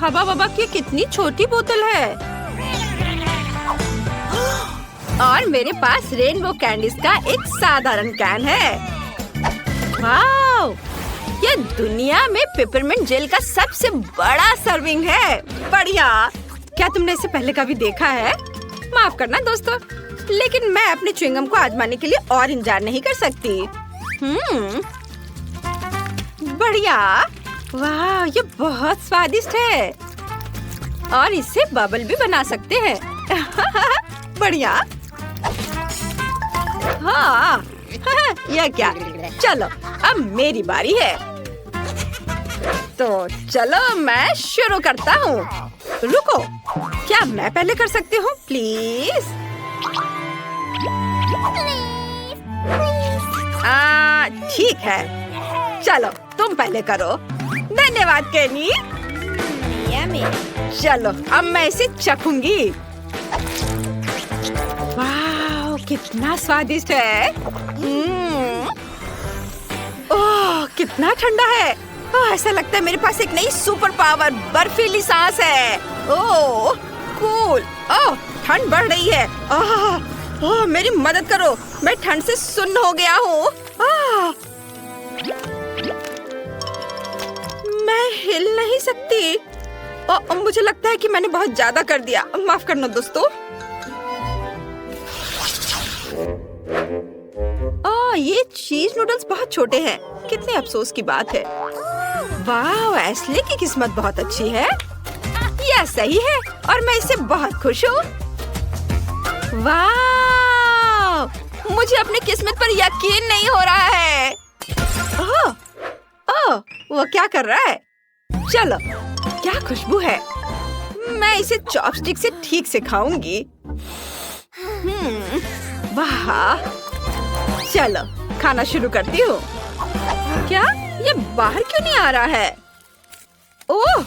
हवा वबा की कितनी छोटी बोतल है। और मेरे पास रेनबो कैंडीज का एक साधारण कैन है। वाओ! ये दुनिया में पेपरमिंट जेल का सबसे बड़ा सर्विंग है। बढ़िया। क्या तुमने इसे पहले कभी देखा है? माफ करना दोस्तों, लेकिन मैं अपने च्युइंगम को आजमाने के लिए और इंतजार नहीं कर सकती। बढ़िया। वाह, ये बहुत स्वादिष्ट है। और इससे बबल भी बना सकते हैं। बढ़िया। हाँ। यह क्या? चलो अब मेरी बारी है। तो चलो मैं शुरू करता हूँ। रुको, क्या मैं पहले कर सकती हूँ प्लीज? ठीक है, चलो तुम पहले करो। धन्यवाद केनी। चलो अब मैं इसे चखूंगी। वाह, कितना स्वादिष्ट है। ओह, कितना ठंडा है। ऐसा लगता है मेरे पास एक नई सुपर पावर बर्फीली सांस है। ओह कूल। ओह, ठंड बढ़ रही है। ओह, मेरी मदद करो, मैं ठंड से सुन्न हो गया हूँ। मैं हिल नहीं सकती। मुझे लगता है कि मैंने बहुत ज्यादा कर दिया। माफ करना दोस्तों। ये चीज नूडल्स बहुत छोटे हैं। कितने अफसोस की बात है। वाह, एस्ले की किस्मत बहुत अच्छी है। यह सही है और मैं इससे बहुत खुश हूँ। वाह, मुझे अपनी किस्मत पर यकीन नहीं हो रहा है। वो क्या कर रहा है? चलो, क्या खुशबू है। मैं इसे चॉपस्टिक से ठीक से खाऊंगी। वाह, चलो खाना शुरू करती हूँ। क्या ये बाहर क्यों नहीं आ रहा है? ओह,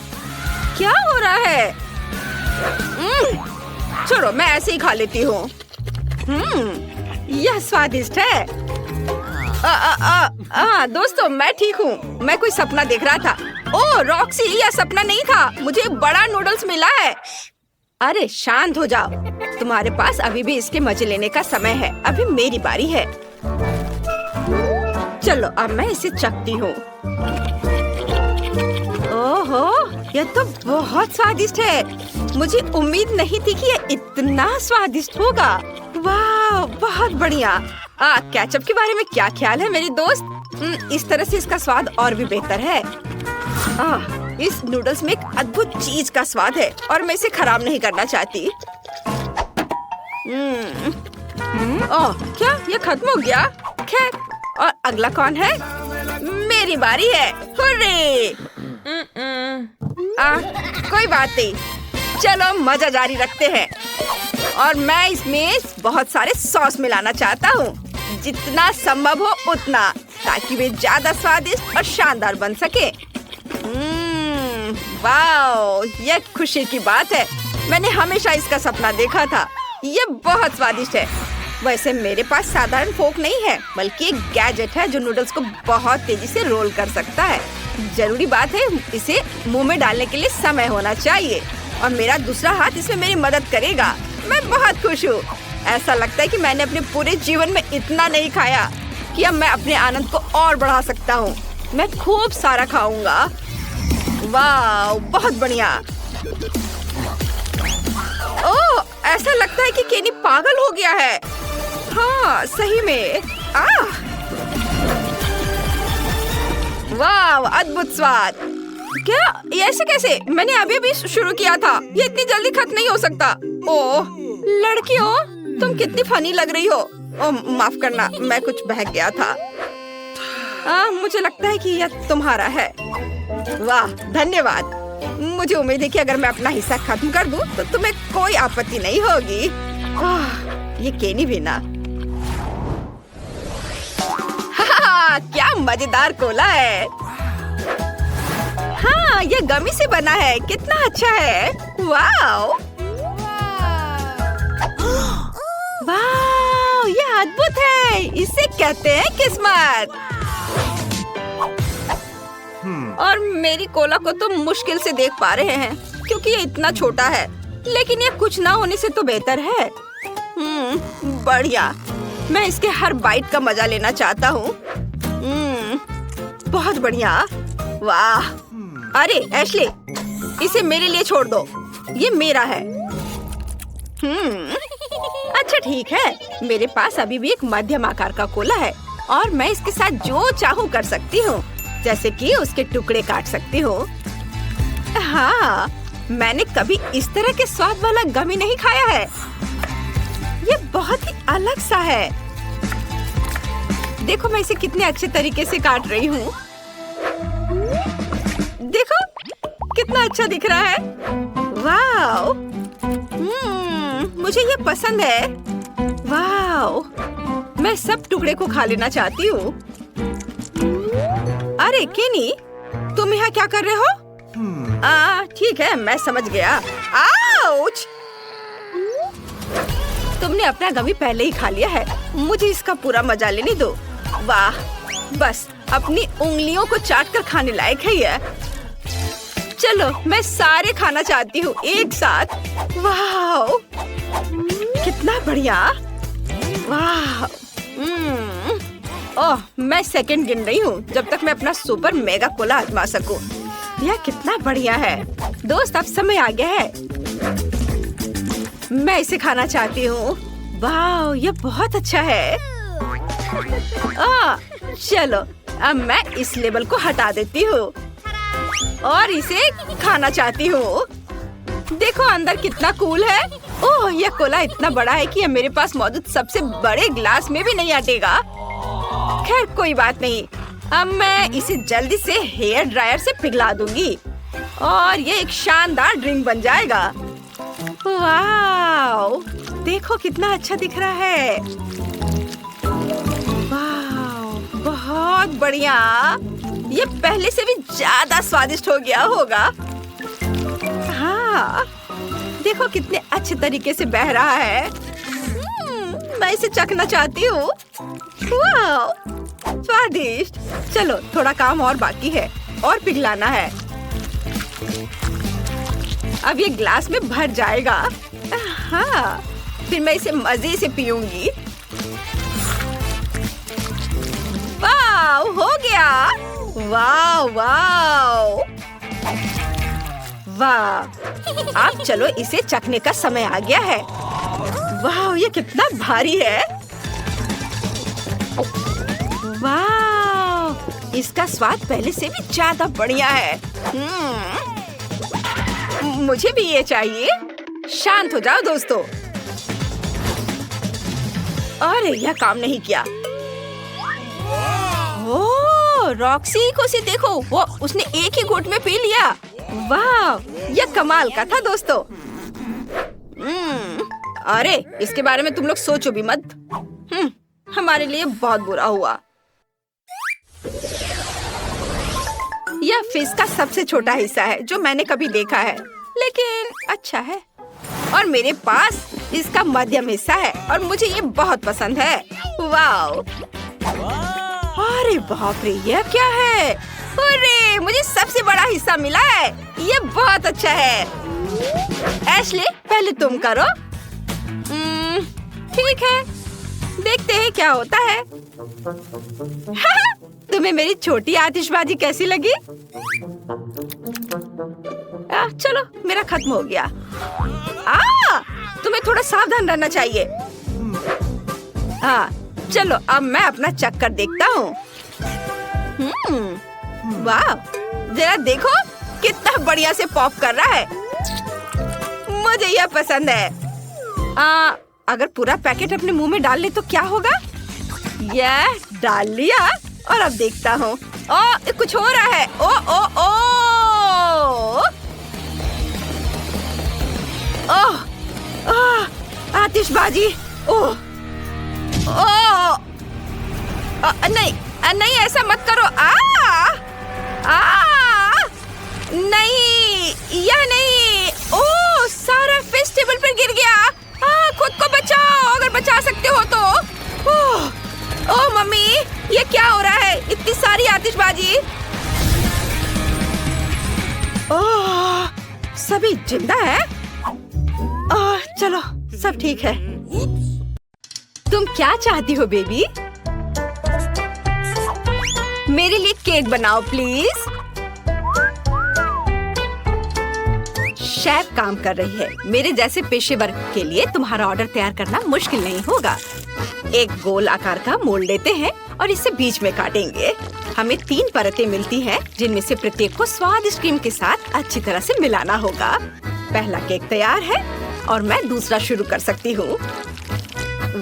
क्या हो रहा है? छोड़ो, मैं ऐसे ही खा लेती हूँ। यह स्वादिष्ट है। दोस्तों, मैं ठीक हूँ। मैं कोई सपना देख रहा था। ओह रॉक्सी, यह सपना नहीं था। मुझे बड़ा नूडल्स मिला है। अरे शांत हो जाओ। तुम्हारे पास अभी भी इसके मजे लेने का समय है। अभी मेरी बारी है। चलो अब मैं इसे चखती हूँ। ओहो, यह तो बहुत स्वादिष्ट है। मुझे उम्मीद नहीं थी कि यह इतना स्वादिष्ट होगा। वाह, बहुत बढ़िया। केचप के बारे में क्या ख्याल है मेरी दोस्त? इस तरह से इसका स्वाद और भी बेहतर है। इस नूडल्स में एक अद्भुत चीज का स्वाद है और मैं इसे खराब नहीं करना चाहती। क्या ये खत्म हो गया? खैर, और अगला कौन है? मेरी बारी है। हुर्रे! कोई बात नहीं, चलो मजा जारी रखते हैं। और मैं इसमें बहुत सारे सॉस मिलाना चाहता हूँ, जितना संभव हो उतना, ताकि वे ज्यादा स्वादिष्ट और शानदार बन सके। वाओ, ये खुशी की बात है। मैंने हमेशा इसका सपना देखा था। ये बहुत स्वादिष्ट है। वैसे मेरे पास साधारण फोक नहीं है, बल्कि एक गैजेट है जो नूडल्स को बहुत तेजी से रोल कर सकता है। जरूरी बात है, इसे मुंह में डालने के लिए समय होना चाहिए और मेरा दूसरा हाथ इसमें मेरी मदद करेगा। मैं बहुत खुश हूँ। ऐसा लगता है कि मैंने अपने पूरे जीवन में इतना नहीं खाया कि अब मैं अपने आनंद को और बढ़ा सकता हूँ। मैं खूब सारा खाऊंगा। वाह, बहुत बढ़िया। ओह, ऐसा लगता है कि केनी पागल हो गया है। हाँ, सही में। वाह, अद्भुत स्वाद। क्या ये ऐसे कैसे? मैंने अभी शुरू किया था। ये इतनी जल्दी खत्म नहीं हो सकता। ओह लड़कियों, तुम कितनी फनी लग रही हो। ओह माफ करना, मैं कुछ बहक गया था। मुझे लगता है कि यह तुम्हारा है। वाह, धन्यवाद। मुझे उम्मीद है कि अगर मैं अपना हिस्सा खत्म कर दूं, तो तुम्हें कोई आपत्ति नहीं होगी। ये केनी भी ना। क्या मजेदार कोला है। हाँ, ये गमी से बना है। कितना अच्छा है। वाओ, वाओ, ये अद्भुत है। इसे कहते हैं किस्मत। और मेरी कोला को तो मुश्किल से देख पा रहे हैं क्योंकि ये इतना छोटा है, लेकिन ये कुछ ना होने से तो बेहतर है। बढ़िया, मैं इसके हर बाइट का मजा लेना चाहता हूँ। बहुत बढ़िया, वाह। अरे एशली, इसे मेरे लिए छोड़ दो, ये मेरा है। अच्छा ठीक है, मेरे पास अभी भी एक मध्यम आकार का कोला है और मैं इसके साथ जो चाहूँ कर सकती हूँ, जैसे कि उसके टुकड़े काट सकती हूँ। हाँ, मैंने कभी इस तरह के स्वाद वाला गमी नहीं खाया है। ये बहुत ही अलग सा है। देखो मैं इसे कितने अच्छे तरीके से काट रही हूँ। देखो कितना अच्छा दिख रहा है। वाव, मुझे ये पसंद है। वाव, मैं सब टुकड़े को खा लेना चाहती हूँ। अरे केनी, तुम यहाँ क्या कर रहे हो? ठीक है, मैं समझ गया। आउच! तुमने अपना गमी पहले ही खा लिया है, मुझे इसका पूरा मजा लेने दो। वाह, बस अपनी उंगलियों को चाट कर खाने लायक है ये। चलो मैं सारे खाना चाहती हूँ एक साथ। वाह, कितना बढ़िया। वाह, ओह, मैं सेकंड गिन रही हूँ जब तक मैं अपना सुपर मेगा कोला आजमा सकूं। यह कितना बढ़िया है। दोस्त, अब समय आ गया है, मैं इसे खाना चाहती हूँ। वाह, ये बहुत अच्छा है। चलो अब मैं इस लेबल को हटा देती हूँ और इसे खाना चाहती हूँ। देखो अंदर कितना कूल है। ओह, यह कोला इतना बड़ा है कि यह मेरे पास मौजूद सबसे बड़े ग्लास में भी नहीं अटेगा। खैर कोई बात नहीं, अब मैं इसे जल्दी से हेयर ड्रायर से पिघला दूंगी और ये एक शानदार ड्रिंक बन जाएगा। वाव, देखो कितना अच्छा दिख रहा है। वाव, बहुत बढ़िया। ये पहले से भी ज्यादा स्वादिष्ट हो गया होगा। हाँ, देखो कितने अच्छे तरीके से बह रहा है। मैं इसे चखना चाहती हूँ। वाव, स्वादिष्ट। चलो थोड़ा काम और बाकी है और पिघलाना है। अब ये ग्लास में भर जाएगा। हाँ, फिर मैं इसे मजे से पीऊंगी। वाव, हो गया। वाव वाव वाह, अब चलो इसे चखने का समय आ गया है। वाह, ये कितना भारी है। वाह, इसका स्वाद पहले से भी ज्यादा बढ़िया है। मुझे भी ये चाहिए। शांत हो जाओ दोस्तों। अरे यह काम नहीं किया। ओह, रॉक्सी को से देखो, वो उसने एक ही घूंट में पी लिया। वाह, यह कमाल का था दोस्तों। अरे इसके बारे में तुम लोग सोचो भी मत। हमारे लिए बहुत बुरा हुआ। यह फिश का सबसे छोटा हिस्सा है जो मैंने कभी देखा है, लेकिन अच्छा है। और मेरे पास इसका मध्यम हिस्सा है और मुझे ये बहुत पसंद है। वाव, अरे बाप रे, यह क्या है? अरे मुझे सबसे बड़ा हिस्सा मिला है। ये बहुत अच्छा है। एशली, पहले तुम करो। ठीक है, देखते हैं क्या होता है। तुम्हें मेरी छोटी आतिशबाजी कैसी लगी? चलो, मेरा खत्म हो गया। तुम्हें थोड़ा सावधान रहना चाहिए। हाँ, चलो अब मैं अपना चक्कर देखता हूँ। वाह, जरा देखो कितना बढ़िया से पॉप कर रहा है। मुझे यह पसंद है। अगर पूरा पैकेट अपने मुंह में डाल ले तो क्या होगा? यह डाल लिया और अब देखता हूँ। कुछ हो रहा है। ओ ओ ओ ओह, आतिशबाजी। ओह, नहीं नहीं, ऐसा मत करो। नहीं, यह नहीं। ओह, सारा फिश टेबल पर गिर गया। खुद को बचाओ अगर बचा सकते हो तो। ओह मम्मी, ये क्या हो रहा है? इतनी सारी आतिशबाजी। ओह, सभी जिंदा है। चलो सब ठीक है। तुम क्या चाहती हो बेबी? मेरे लिए केक बनाओ प्लीज। शेफ काम कर रही है। मेरे जैसे पेशेवर के लिए तुम्हारा ऑर्डर तैयार करना मुश्किल नहीं होगा। एक गोल आकार का मोल्ड लेते हैं और इसे बीच में काटेंगे। हमें 3 परतें मिलती हैं, जिनमें से प्रत्येक को स्वादिष्ट क्रीम के साथ अच्छी तरह से मिलाना होगा। पहला केक तैयार है और मैं दूसरा शुरू कर सकती हूँ।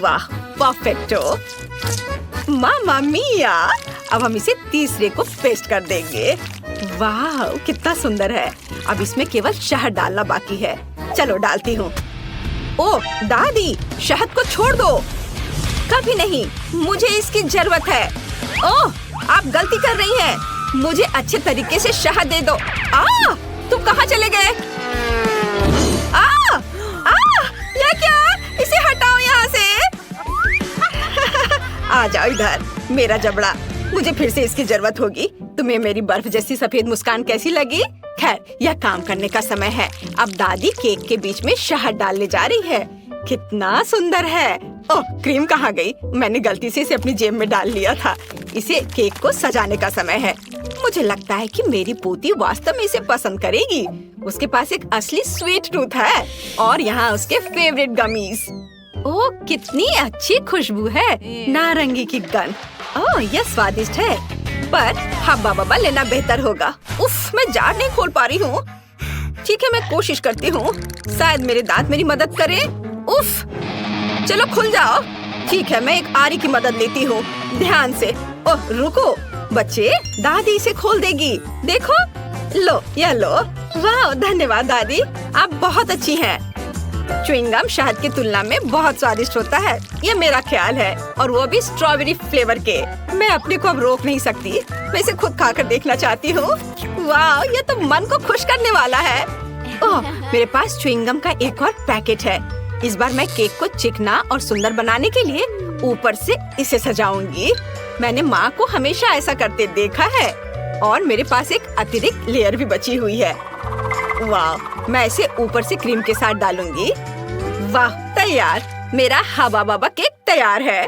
वाह, परफेक्टो! मामा मिया! अब हम इसे तीसरे को पेस्ट कर देंगे। वाह, कितना सुंदर है। अब इसमें केवल शहद डालना बाकी है। चलो डालती हूँ। ओह दादी, शहद को छोड़ दो। कभी नहीं, मुझे इसकी जरूरत है। ओह, आप गलती कर रही हैं। मुझे अच्छे तरीके से शहद दे दो। तुम कहाँ चले गए? ये क्या? इसे हटाओ यहाँ से। आ जाओ इधर, मेरा जबड़ा। मुझे फिर से इसकी जरूरत होगी। तुम्हें मेरी बर्फ जैसी सफेद मुस्कान कैसी लगी? खैर, यह काम करने का समय है। अब दादी केक के बीच में शहद डालने जा रही है। कितना सुंदर है। ओह, क्रीम कहाँ गई? मैंने गलती से इसे अपनी जेब में डाल लिया था। इसे केक को सजाने का समय है। मुझे लगता है कि मेरी पोती वास्तव में इसे पसंद करेगी। उसके पास एक असली स्वीट टूथ है और यहाँ उसके फेवरेट गमीज। ओह, कितनी अच्छी खुशबू है। नारंगी की गंध। ओह, यह स्वादिष्ट है, पर हब्बा बब्बा लेना बेहतर होगा। उफ, मैं जार नहीं खोल पा रही हूँ। ठीक है, मैं कोशिश करती हूँ। शायद मेरे दांत मेरी मदद करें। उफ, चलो खुल जाओ। ठीक है, मैं एक आरी की मदद लेती हूँ। ध्यान से। ओह, रुको बच्चे, दादी इसे खोल देगी। देखो, लो, यह लो। वाह, धन्यवाद दादी, आप बहुत अच्छी हैं। च्युइंगम शहद की तुलना में बहुत स्वादिष्ट होता है, ये मेरा ख्याल है, और वो भी स्ट्रॉबेरी फ्लेवर के। मैं अपने को अब रोक नहीं सकती। मैं इसे खुद खाकर देखना चाहती हूँ। वाह, ये तो मन को खुश करने वाला है। ओह, मेरे पास च्युइंगम का एक और पैकेट है। इस बार मैं केक को चिकना और सुंदर बनाने के लिए ऊपर से इसे सजाऊंगी। मैंने माँ को हमेशा ऐसा करते देखा है, और मेरे पास एक अतिरिक्त लेयर भी बची हुई है। वाह, मैं इसे ऊपर से क्रीम के साथ डालूंगी। वाह, तैयार। मेरा हवा बाबा केक तैयार है।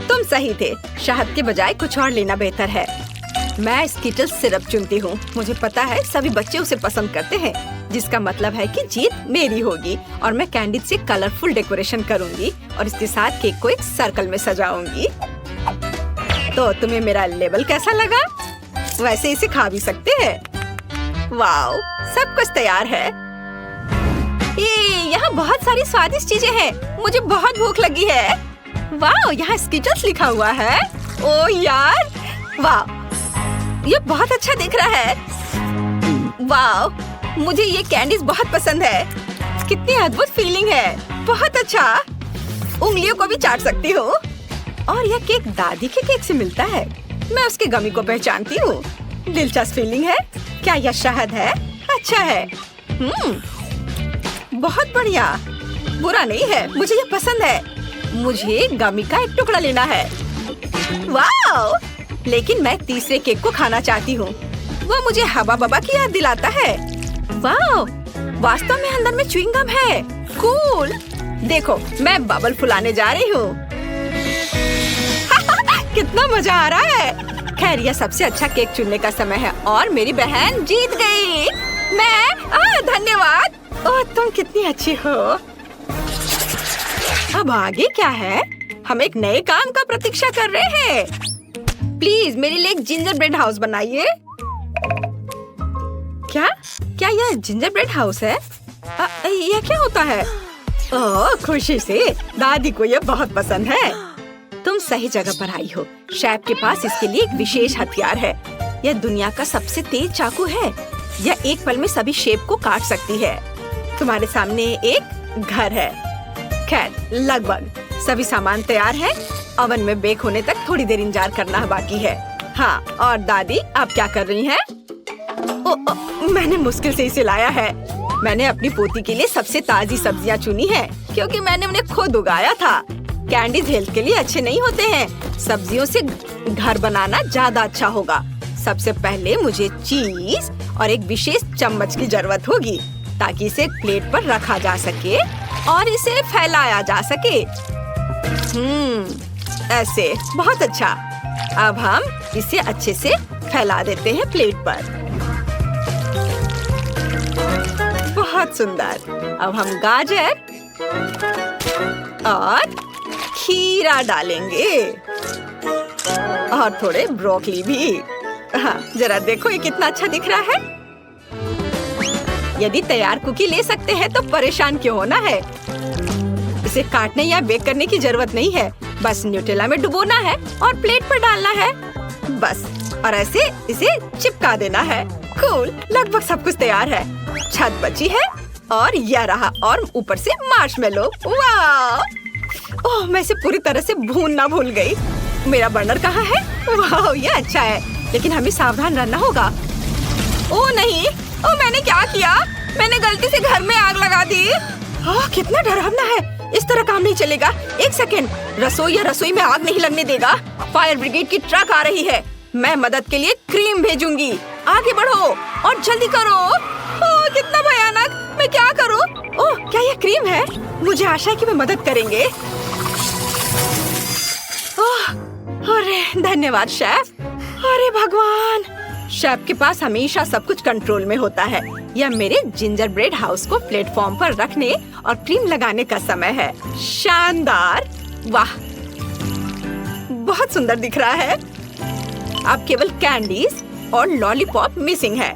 तुम सही थे, शहद के बजाय कुछ और लेना बेहतर है। मैं स्कीटल सिरप चुनती हूँ। मुझे पता है सभी बच्चे उसे पसंद करते हैं, जिसका मतलब है कि जीत मेरी होगी। और मैं कैंडी से कलरफुल डेकोरेशन करूँगी और इसके साथ केक को एक सर्कल में सजाऊंगी। तो तुम्हें मेरा लेबल कैसा लगा? वैसे इसे खा भी सकते हैं। वाओ, सब कुछ तैयार है। यहाँ बहुत सारी स्वादिष्ट चीजें हैं। मुझे बहुत भूख लगी है। वाओ, यहाँ स्कीटल्स लिखा हुआ है। ओ यार, वाओ, ये बहुत अच्छा दिख रहा है। वाओ, मुझे ये कैंडीज बहुत पसंद है। कितनी अद्भुत फीलिंग है। बहुत अच्छा। उंगलियों को भी चाट सकती हूँ। और यह केक दादी के केक से मिलता है। मैं उसके गमी को पहचानती हूँ। दिलचस्प फीलिंग है। क्या यह शहद है? अच्छा है। बहुत बढ़िया। बुरा नहीं है, मुझे यह पसंद है। मुझे गमी का एक टुकड़ा लेना है। वाओ! लेकिन मैं तीसरे केक को खाना चाहती हूँ। वो मुझे हवा बबा की याद दिलाता है। वाओ! वास्तव में अंदर में च्युइंगम है। कूल! देखो, मैं बबल फुलाने जा रही हूँ। कितना मजा आ रहा है। खैर, यह सबसे अच्छा केक चुनने का समय है और मेरी बहन जीत गई। धन्यवाद। ओह, तुम कितनी अच्छी हो। अब आगे क्या है? हम एक नए काम का प्रतीक्षा कर रहे हैं। प्लीज मेरे लिए एक जिंजर ब्रेड हाउस बनाइए। क्या यह जिंजर ब्रेड हाउस है? यह क्या होता है? ओह, खुशी से। दादी को यह बहुत पसंद है। तुम सही जगह पर आई हो। शेफ के पास इसके लिए एक विशेष हथियार है। यह दुनिया का सबसे तेज चाकू है। यह एक पल में सभी शेप को काट सकती है। तुम्हारे सामने एक घर है। खैर, लगभग सभी सामान तैयार है। ओवन में बेक होने तक थोड़ी देर इंतजार करना बाकी है। हाँ, और दादी आप क्या कर रही हैं? मैंने मुश्किल से इसे लाया है। मैंने अपनी पोती के लिए सबसे ताजी सब्जियां चुनी है, क्योंकि मैंने उन्हें खुद उगाया था। कैंडीज हेल्थ के लिए अच्छे नहीं होते हैं। सब्जियों से घर बनाना ज्यादा अच्छा होगा। सबसे पहले मुझे चीज और एक विशेष चम्मच की जरूरत होगी ताकि इसे एक प्लेट पर रखा जा सके और इसे फैलाया जा सके। ऐसे बहुत अच्छा। अब हम इसे अच्छे से फैला देते हैं प्लेट पर। बहुत सुंदर। अब हम गाजर और खीरा डालेंगे और थोड़े ब्रोकली भी। हाँ, जरा देखो ये कितना अच्छा दिख रहा है। यदि तैयार कुकी ले सकते हैं तो परेशान क्यों होना है। इसे काटने या बेक करने की जरूरत नहीं है, बस न्यूटेला में डुबोना है और प्लेट पर डालना है बस। और ऐसे इसे चिपका देना है। कूल, लगभग सब कुछ तैयार है। छत बची है और यह रहा, और ऊपर से मार्शमेलो। वाह! ओह, मैं इसे पूरी तरह से भूनना भूल गई। मेरा बर्नर कहाँ है? वाह, ये अच्छा है, लेकिन हमें सावधान रहना होगा। ओह नहीं, ओह मैंने क्या किया? मैंने गलती से घर में आग लगा दी। ओह, कितना डरावना है। इस तरह काम नहीं चलेगा। एक सेकेंड, रसोई में आग नहीं लगने देगा। फायर ब्रिगेड की ट्रक आ रही है। मैं मदद के लिए क्रीम भेजूंगी। आगे बढ़ो और जल्दी करो। ओह, कितना भयानक। मैं क्या करूं? ओह, क्या यह क्रीम है? मुझे आशा है कि वे मदद करेंगे। ओह, अरे धन्यवाद शेफ। अरे भगवान, शेफ के पास हमेशा सब कुछ कंट्रोल में होता है। यह मेरे जिंजर ब्रेड हाउस को प्लेटफॉर्म पर रखने और क्रीम लगाने का समय है। शानदार! वाह, बहुत सुंदर दिख रहा है। अब केवल कैंडीज और लॉलीपॉप मिसिंग है,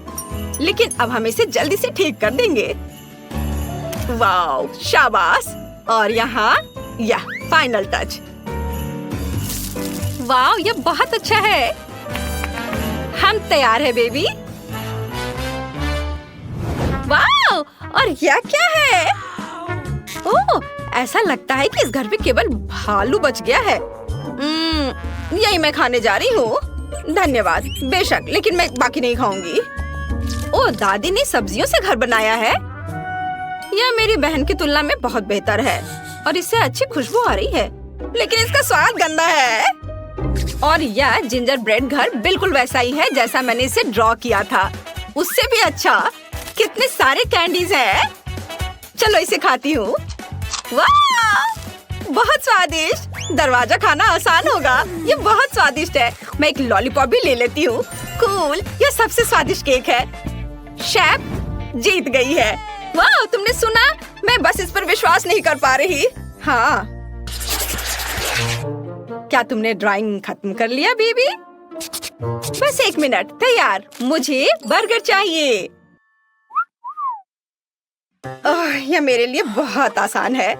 लेकिन अब हम इसे जल्दी से ठीक कर देंगे। वाह, शाबाश! और यहाँ यह फाइनल टच। वाह, ये बहुत अच्छा है। हम तैयार है बेबी। वाह, और यह क्या है? ओह, ऐसा लगता है कि इस घर में केवल भालू बच गया है। यही मैं खाने जा रही हूँ। धन्यवाद। बेशक, लेकिन मैं बाकी नहीं खाऊंगी। ओह, दादी ने सब्जियों से घर बनाया है। यह मेरी बहन की तुलना में बहुत बेहतर है और इससे अच्छी खुशबू आ रही है, लेकिन इसका स्वाद गंदा है। और यह जिंजर ब्रेड घर बिल्कुल वैसा ही है जैसा मैंने इसे ड्रॉ किया था, उससे भी अच्छा। कितने सारे कैंडीज हैं। चलो इसे खाती हूँ। वाह, बहुत स्वादिष्ट। दरवाजा खाना आसान होगा। ये बहुत स्वादिष्ट है। मैं एक लॉलीपॉप भी ले लेती हूँ। कूल, यह सबसे स्वादिष्ट केक है। शेफ जीत गई है। वाह, तुमने सुना? मैं बस इस पर विश्वास नहीं कर पा रही। हाँ, क्या तुमने ड्राइंग खत्म कर लिया बेबी? बस 1 मिनट। तैयार। मुझे बर्गर चाहिए। यह मेरे लिए बहुत आसान है।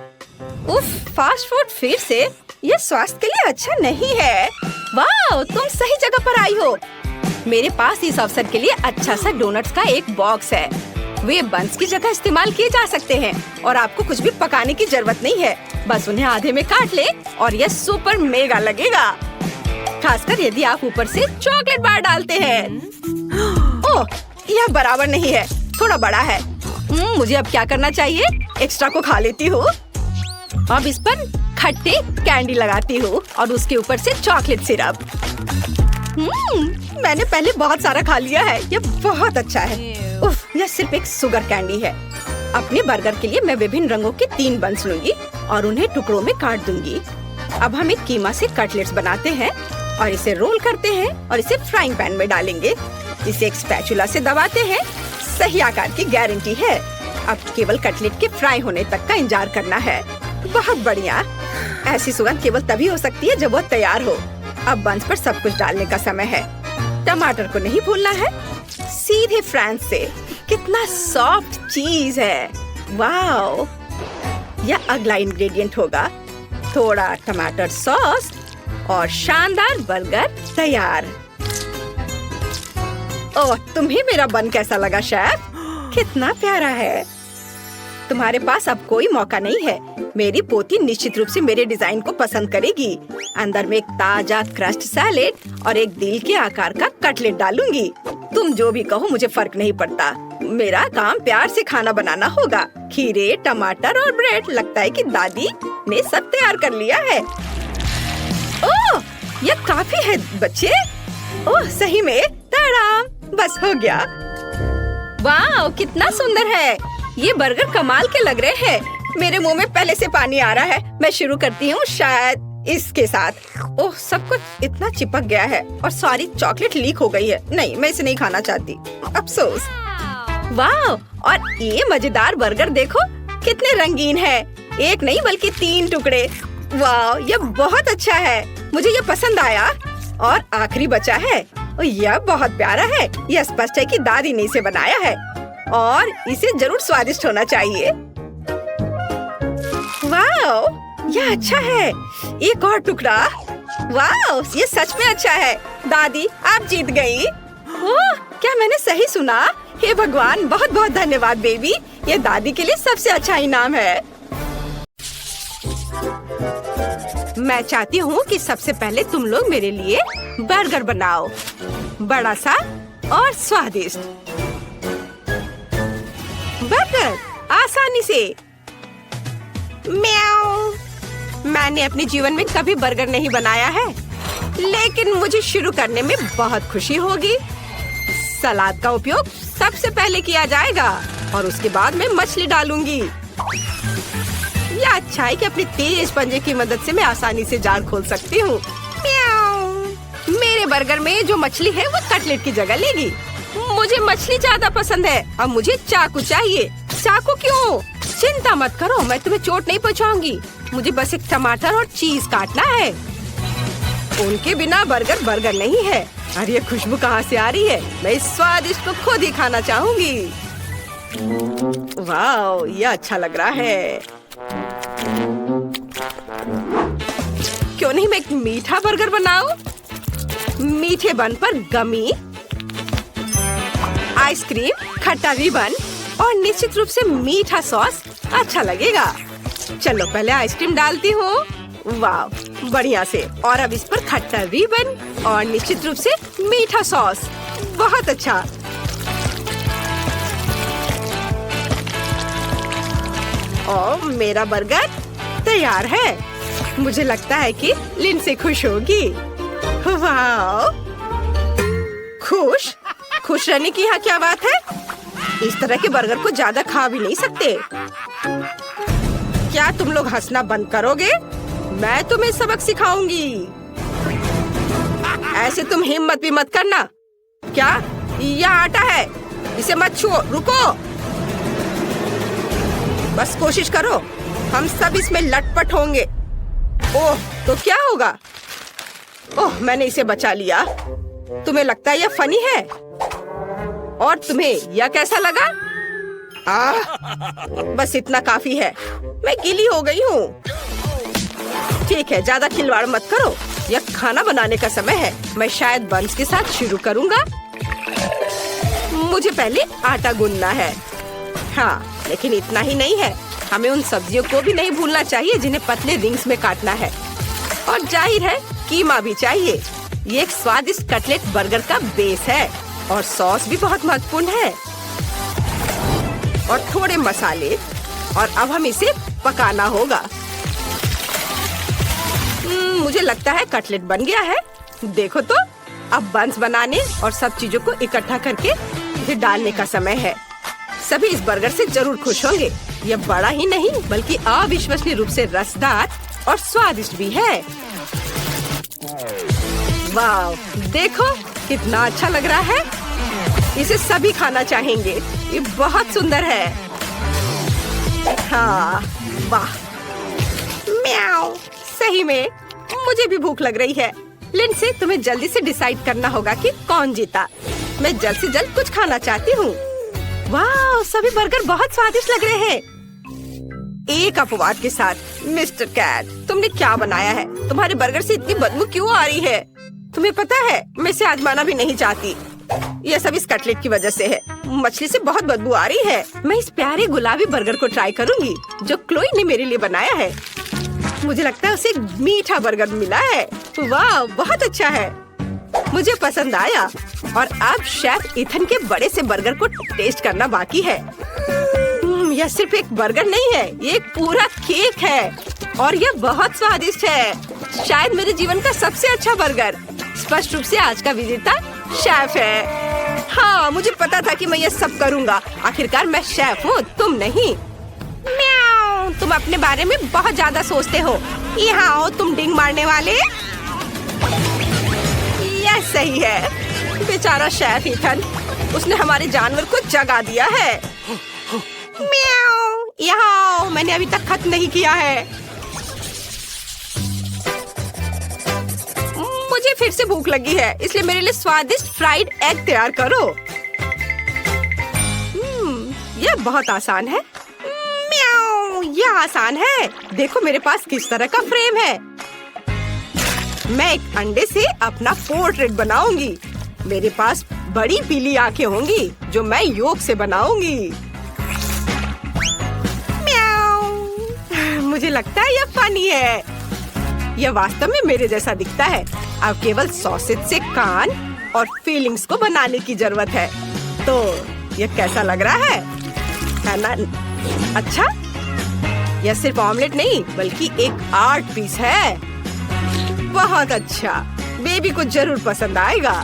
उफ, फास्ट फूड फिर से? यह स्वास्थ्य के लिए अच्छा नहीं है। वाह, तुम सही जगह पर आई हो। मेरे पास इस अवसर के लिए अच्छा सा डोनट्स का एक बॉक्स है। वे बंस की जगह इस्तेमाल किए जा सकते हैं और आपको कुछ भी पकाने की जरूरत नहीं है। बस उन्हें आधे में काट ले और यह सुपर मेगा लगेगा, खासकर यदि आप ऊपर से चॉकलेट बार डालते हैं। ओह, यह बराबर नहीं है, थोड़ा बड़ा है। मुझे अब क्या करना चाहिए? एक्स्ट्रा को खा लेती हूँ। अब इस पर खट्टी कैंडी लगाती हूँ और उसके ऊपर से चॉकलेट सिरप। मैंने पहले बहुत सारा खा लिया है। यह बहुत अच्छा है। उफ, यह सिर्फ एक शुगर कैंडी है। अपने बर्गर के लिए मैं विभिन्न रंगों के 3 बंस लूंगी और उन्हें टुकड़ों में काट दूंगी। अब हम एक कीमा से कटलेट्स बनाते हैं और इसे रोल करते हैं और इसे फ्राइंग पैन में डालेंगे। इसे एक स्पैचुला से दबाते हैं। सही आकार की गारंटी है। अब केवल कटलेट के फ्राई होने तक का इंतजार करना है। बहुत बढ़िया। ऐसी सुगंध केवल तभी हो सकती है जब वो तैयार हो। अब बंस पर सब कुछ डालने का समय है। टमाटर को नहीं भूलना है। सीधे फ्रांस से। कितना सॉफ्ट चीज है। वाओ, यह अगला इंग्रेडिएंट होगा। थोड़ा टमाटर सॉस और शानदार बर्गर तैयार। ओह, तुम्हें मेरा बन कैसा लगा शेफ? कितना प्यारा है। तुम्हारे पास अब कोई मौका नहीं है। मेरी पोती निश्चित रूप से मेरे डिजाइन को पसंद करेगी। अंदर में एक ताजा क्रस्ट सैलेड और एक दिल के आकार का कटलेट डालूंगी। तुम जो भी कहो, मुझे फर्क नहीं पड़ता। मेरा काम प्यार से खाना बनाना होगा। खीरे, टमाटर और ब्रेड। लगता है कि दादी ने सब तैयार कर लिया है। ओह, यह काफी है बच्चे। ओह, सही में आराम, बस हो गया। वाह, कितना सुंदर है। ये बर्गर कमाल के लग रहे हैं। मेरे मुंह में पहले से पानी आ रहा है। मैं शुरू करती हूँ शायद इसके साथ। ओह, सब कुछ इतना चिपक गया है और सारी चॉकलेट लीक हो गई है। नहीं, मैं इसे नहीं खाना चाहती, अफसोस। वाह, और ये मजेदार बर्गर देखो कितने रंगीन है। एक नहीं बल्कि 3 टुकड़े। वाह, ये बहुत अच्छा है, मुझे ये पसंद आया। और आखिरी बचा है, यह बहुत प्यारा है। यह स्पष्ट है कि दादी ने इसे बनाया है और इसे जरूर स्वादिष्ट होना चाहिए। वाह, यह अच्छा है। एक और टुकड़ा। वाह, ये सच में अच्छा है। दादी, आप जीत गई। ओह, क्या मैंने सही सुना? हे भगवान, बहुत बहुत धन्यवाद बेबी। ये दादी के लिए सबसे अच्छा इनाम है। मैं चाहती हूँ कि सबसे पहले तुम लोग मेरे लिए बर्गर बनाओ, बड़ा सा और स्वादिष्ट बर्गर, आसानी से। म्याऊ। मैंने अपने जीवन में कभी बर्गर नहीं बनाया है, लेकिन मुझे शुरू करने में बहुत खुशी होगी। सलाद का उपयोग सबसे पहले किया जाएगा और उसके बाद मैं मछली डालूंगी। यह अच्छा है कि अपने तेज पंजे की मदद से मैं आसानी से जाल खोल सकती हूँ। मेरे बर्गर में जो मछली है वो कटलेट की जगह लेगी। मुझे मछली ज्यादा पसंद है। अब मुझे चाकू चाहिए। चाकू क्यों? चिंता मत करो, मैं तुम्हें चोट नहीं पहुँचाऊंगी। मुझे बस एक टमाटर और चीज काटना है। उनके बिना बर्गर बर्गर नहीं है। अरे ये खुशबू कहाँ से आ रही है? मैं इस स्वादिष्ट को खुद ही खाना चाहूंगी। वाह, ये अच्छा लग रहा है। क्यों नहीं मैं एक मीठा बर्गर बनाऊं? मीठे बन पर गमी, आइसक्रीम, खट्टा रिबन और निश्चित रूप से मीठा सॉस अच्छा लगेगा। चलो पहले आइसक्रीम डालती हूँ। वाह, बढ़िया से। और अब इस पर खट्टा रिबन और निश्चित रूप से मीठा सॉस। बहुत अच्छा। और मेरा बर्गर तैयार है। मुझे लगता है कि लिंडसे खुश होगी। वाह, खुश खुश रहने की यहाँ क्या बात है? इस तरह के बर्गर को ज्यादा खा भी नहीं सकते। क्या तुम लोग हंसना बंद करोगे? मैं तुम्हें सबक सिखाऊंगी। ऐसे तुम हिम्मत भी मत करना। क्या? यह आटा है, इसे मत छुओ। रुको, बस कोशिश करो। हम सब इसमें लटपट होंगे। ओह, तो क्या होगा? ओह, मैंने इसे बचा लिया। तुम्हें लगता है यह फनी है? और तुम्हें यह कैसा लगा? बस इतना काफी है। मैं गीली हो गई हूँ। ठीक है, ज्यादा खिलवाड़ मत करो। यह खाना बनाने का समय है। मैं शायद बंस के साथ शुरू करूँगा। मुझे पहले आटा गूंदना है। हाँ, लेकिन इतना ही नहीं है। हमें उन सब्जियों को भी नहीं भूलना चाहिए जिन्हें पतले रिंग्स में काटना है। और जाहिर है कीमा भी चाहिए। ये एक स्वादिष्ट कटलेट बर्गर का बेस है और सॉस भी बहुत महत्वपूर्ण है। और थोड़े मसाले। और अब हम इसे पकाना होगा। मुझे लगता है कटलेट बन गया है। देखो तो, अब बंस बनाने और सब चीजों को इकट्ठा करके इसे डालने का समय है। सभी इस बर्गर से जरूर खुश होंगे। यह बड़ा ही नहीं बल्कि अविश्वसनीय रूप से रसदार और स्वादिष्ट भी है। वाह, देखो कितना अच्छा लग रहा है। इसे सभी खाना चाहेंगे। ये बहुत सुंदर है। हाँ, वाह, म्याऊ। सही में मुझे भी भूख लग रही है। लिंडसे, तुम्हें जल्दी से डिसाइड करना होगा कि कौन जीता। मैं जल्द से जल्द कुछ खाना चाहती हूँ। वाह, सभी बर्गर बहुत स्वादिष्ट लग रहे हैं। एक अपवाद के साथ। मिस्टर कैट, तुमने क्या बनाया है? तुम्हारे बर्गर से इतनी बदबू क्यों आ रही है? तुम्हें पता है, मैं इसे आजमाना भी नहीं चाहती। यह सब इस कटलेट की वजह से है। मछली से बहुत बदबू आ रही है। मैं इस प्यारे गुलाबी बर्गर को ट्राई करूंगी जो क्लोई ने मेरे लिए बनाया है। मुझे लगता है उसे मीठा बर्गर मिला है। वाह, बहुत अच्छा है, मुझे पसंद आया। और अब शेफ इथन के बड़े से बर्गर को टेस्ट करना बाकी है। यह सिर्फ एक बर्गर नहीं है, ये एक पूरा केक है और यह बहुत स्वादिष्ट है। शायद मेरे जीवन का सबसे अच्छा बर्गर। स्पष्ट रूप से आज का विजेता शेफ है। हाँ, मुझे पता था कि मैं ये सब करूँगा। आखिरकार मैं शेफ हूँ, तुम नहीं। म्याऊ, तुम अपने बारे में बहुत ज्यादा सोचते हो। यहाँ आओ तुम डिंग मारने वाले। यह सही है। बेचारा शेफ इथन, उसने हमारे जानवर को जगा दिया है। म्याऊ, यहाँ आओ, मैंने अभी तक खत्म नहीं किया है। मुझे फिर से भूख लगी है, इसलिए मेरे लिए स्वादिष्ट फ्राइड एग तैयार करो। यह बहुत आसान है। म्याऊ, यह आसान है। देखो मेरे पास किस तरह का फ्रेम है। मैं एक अंडे से अपना पोर्ट्रेट बनाऊंगी। मेरे पास बड़ी पीली आंखें होंगी जो मैं योग से बनाऊंगी। म्याऊ, मुझे लगता है यह फनी है। यह वास्तव में मेरे जैसा दिखता है। अब केवल सॉसेज से कान और फीलिंग्स को बनाने की जरूरत है। तो यह कैसा लग रहा है ना? अच्छा, यह सिर्फ ऑमलेट नहीं बल्कि एक आर्ट पीस है। बहुत अच्छा, बेबी को जरूर पसंद आएगा।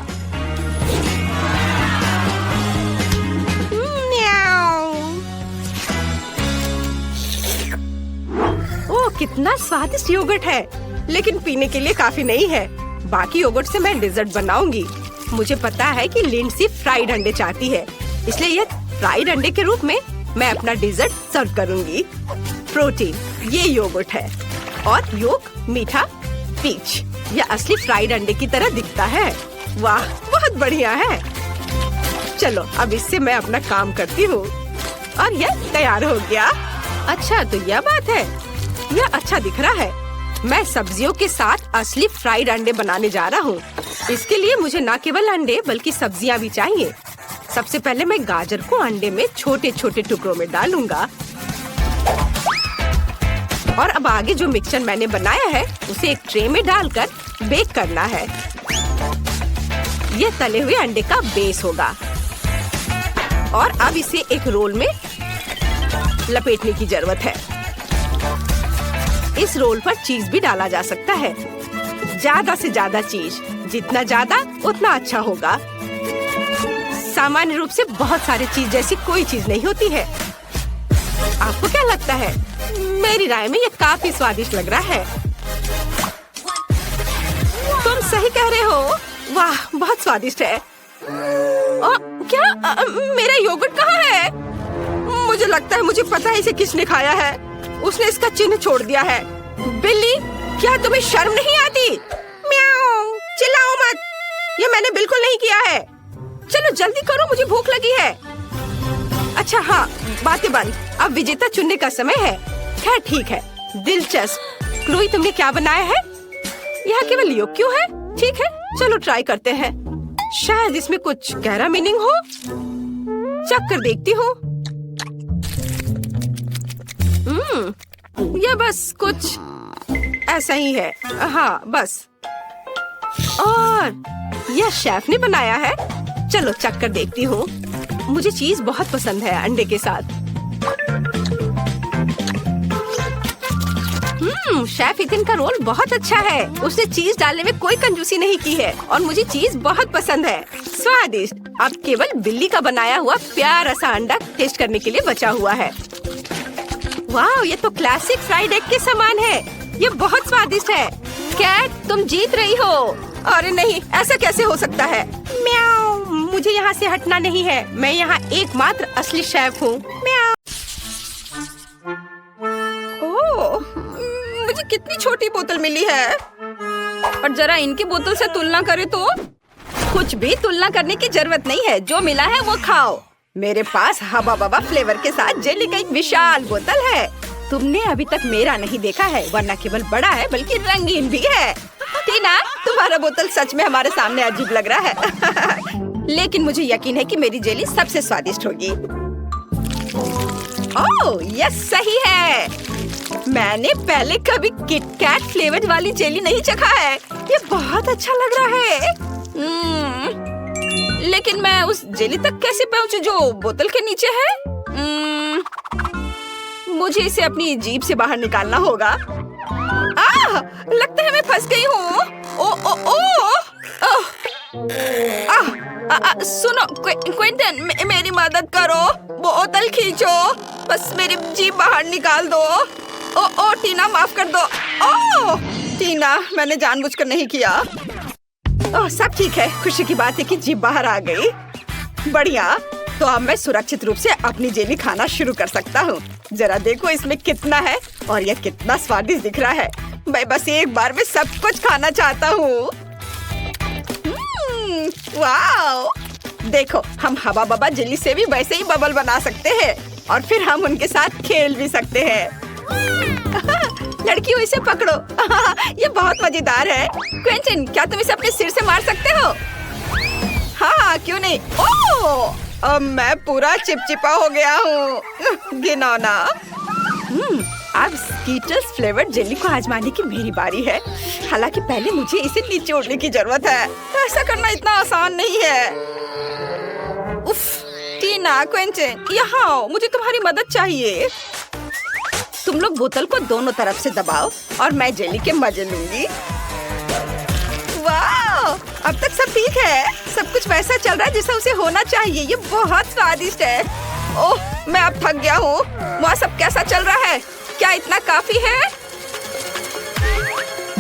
ओह, कितना स्वादिष्ट योगर्ट है, लेकिन पीने के लिए काफी नहीं है। बाकी योगर्ट से मैं डिजर्ट बनाऊंगी। मुझे पता है कि लिंडसी फ्राइड अंडे चाहती है, इसलिए यह फ्राइड अंडे के रूप में मैं अपना डिजर्ट सर्व करूंगी। प्रोटीन, ये योगर्ट है और योग मीठा पीच। यह असली फ्राइड अंडे की तरह दिखता है। वाह, बहुत बढ़िया है। चलो अब इससे मैं अपना काम करती हूँ और यह तैयार हो गया। अच्छा, तो यह बात है, यह अच्छा दिख रहा है। मैं सब्जियों के साथ असली फ्राइड अंडे बनाने जा रहा हूँ। इसके लिए मुझे न केवल अंडे बल्कि सब्जियाँ भी चाहिए। सबसे पहले मैं गाजर को अंडे में छोटे छोटे टुकड़ों में डालूंगा और अब आगे जो मिक्सचर मैंने बनाया है उसे एक ट्रे में डालकर बेक करना है। यह तले हुए अंडे का बेस होगा और अब इसे एक रोल में लपेटने की जरूरत है। इस रोल पर चीज भी डाला जा सकता है। ज्यादा से ज्यादा चीज, जितना ज्यादा उतना अच्छा होगा। सामान्य रूप से बहुत सारी चीज जैसी कोई चीज नहीं होती है। आपको क्या लगता है? मेरी राय में ये काफी स्वादिष्ट लग रहा है। तुम सही कह रहे हो। वाह, बहुत स्वादिष्ट है। क्या मेरा योगर्ट कहाँ है? मुझे लगता है मुझे पता है इसे किसने खाया है। उसने इसका चिन्ह छोड़ दिया है। बिल्ली, क्या तुम्हें शर्म नहीं आती? म्याऊ, चिल्लाओ मत। ये मैंने बिल्कुल नहीं किया है। चलो जल्दी करो, मुझे भूख लगी है। अच्छा हाँ, बातें बंद। अब विजेता चुनने का समय है। खैर ठीक है, दिलचस्प। क्लोई, तुमने क्या बनाया है? यहाँ केवल योग क्यों है? ठीक है, चलो ट्राई करते हैं। शायद इसमें कुछ गहरा मीनिंग हो। चख कर देखती हूँ। यह बस कुछ ऐसा ही है। हाँ बस। और यह शेफ ने बनाया है। चलो चख कर देखती हूँ। मुझे चीज बहुत पसंद है अंडे के साथ। शेफ इथन का रोल बहुत अच्छा है। उसने चीज डालने में कोई कंजूसी नहीं की है और मुझे चीज बहुत पसंद है। स्वादिष्ट। अब केवल बिल्ली का बनाया हुआ प्यारा सा अंडा टेस्ट करने के लिए बचा हुआ है। वाह, ये तो क्लासिक फ्राइड एग के समान है। ये बहुत स्वादिष्ट है। कैट, तुम जीत रही हो। अरे नहीं, ऐसा कैसे हो सकता है? म्याऊ, मुझे यहाँ से हटना नहीं है। मैं यहाँ एकमात्र असली शेफ हूँ। म्याऊ। ओह, मुझे कितनी छोटी बोतल मिली है। और जरा इनकी बोतल से तुलना करें तो कुछ भी तुलना करने की जरूरत नहीं है। जो मिला है वो खाओ। मेरे पास हबा बबा फ्लेवर के साथ जेली का एक विशाल बोतल है। तुमने अभी तक मेरा नहीं देखा है, वरना केवल बड़ा है बल्कि रंगीन भी है। टीना, तुम्हारा बोतल सच में हमारे सामने अजीब लग रहा है। लेकिन मुझे यकीन है कि मेरी जेली सबसे स्वादिष्ट होगी। ओह, यह सही है। मैंने पहले कभी किटकैट फ्लेवर वाली जेली नहीं चखा है। ये बहुत अच्छा लग रहा है। लेकिन मैं उस जेली तक कैसे पहुंचूं जो बोतल के नीचे है? मुझे इसे अपनी जीभ से बाहर निकालना होगा। लगता है मैं फंस गई हूँ। सुनो क्विंटन, मेरी मदद करो, बोतल खींचो, बस मेरी जीभ बाहर निकाल दो। ओ टीना, माफ कर दो। ओ टीना, मैंने जानबूझकर नहीं किया। ओह, सब ठीक है। खुशी की बात है कि जीभ बाहर आ गई। बढ़िया, तो अब मैं सुरक्षित रूप से अपनी जेली खाना शुरू कर सकता हूँ। जरा देखो इसमें कितना है और यह कितना स्वादिष्ट दिख रहा है। मैं बस एक बार में सब कुछ खाना चाहता हूँ। वाओ! देखो, हम हवा बबा जेली से भी वैसे ही बबल बना सकते हैं और फिर हम उनके साथ खेल भी सकते हैं। लड़कियों, इसे पकड़ो। ये बहुत मजेदार है। क्विंटन, क्या तुम इसे अपने सिर से मार सकते हो? हाँ, क्यों नहीं। ओह, अब मैं पूरा चिपचिपा हो गया हूँ। घिनौना। अब स्कीटर्स फ्लेवर्ड जेली को आजमाने की मेरी बारी है। हालांकि पहले मुझे इसे निचोड़ने की जरूरत है। ऐसा करना इतना आसान नहीं है। उफ, टीना, क्विंटन, यहाँ आओ, मुझे तुम्हारी मदद चाहिए। तुम लोग बोतल को दोनों तरफ से दबाओ और मैं जेली के मजे लूंगी। वाह! अब तक सब ठीक है। सब कुछ वैसा चल रहा है जैसा उसे होना चाहिए। ये बहुत स्वादिष्ट है। ओह, मैं अब थक गया हूँ। वहाँ सब कैसा चल रहा है? क्या इतना काफी है?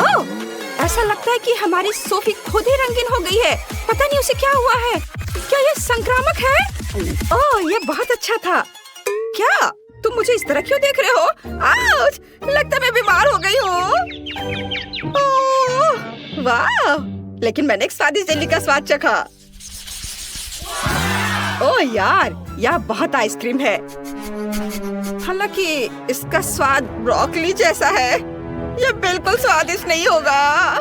ओह, ऐसा लगता है कि हमारी सोफी खुद ही रंगीन हो गई है। पता नहीं उसे क्या हुआ है। क्या ये संक्रामक है? ओह, ये बहुत अच्छा था। क्या तुम मुझे इस तरह क्यों देख रहे हो? आउच! लगता है मैं बीमार हो गई हूँ। ओह, वाह! लेकिन मैंने एक स्वादिष्ट जेली का स्वाद चखा। ओह यार, यह बहुत आइसक्रीम है। हालांकि इसका स्वाद ब्रोकली जैसा है। यह बिल्कुल स्वादिष्ट नहीं होगा।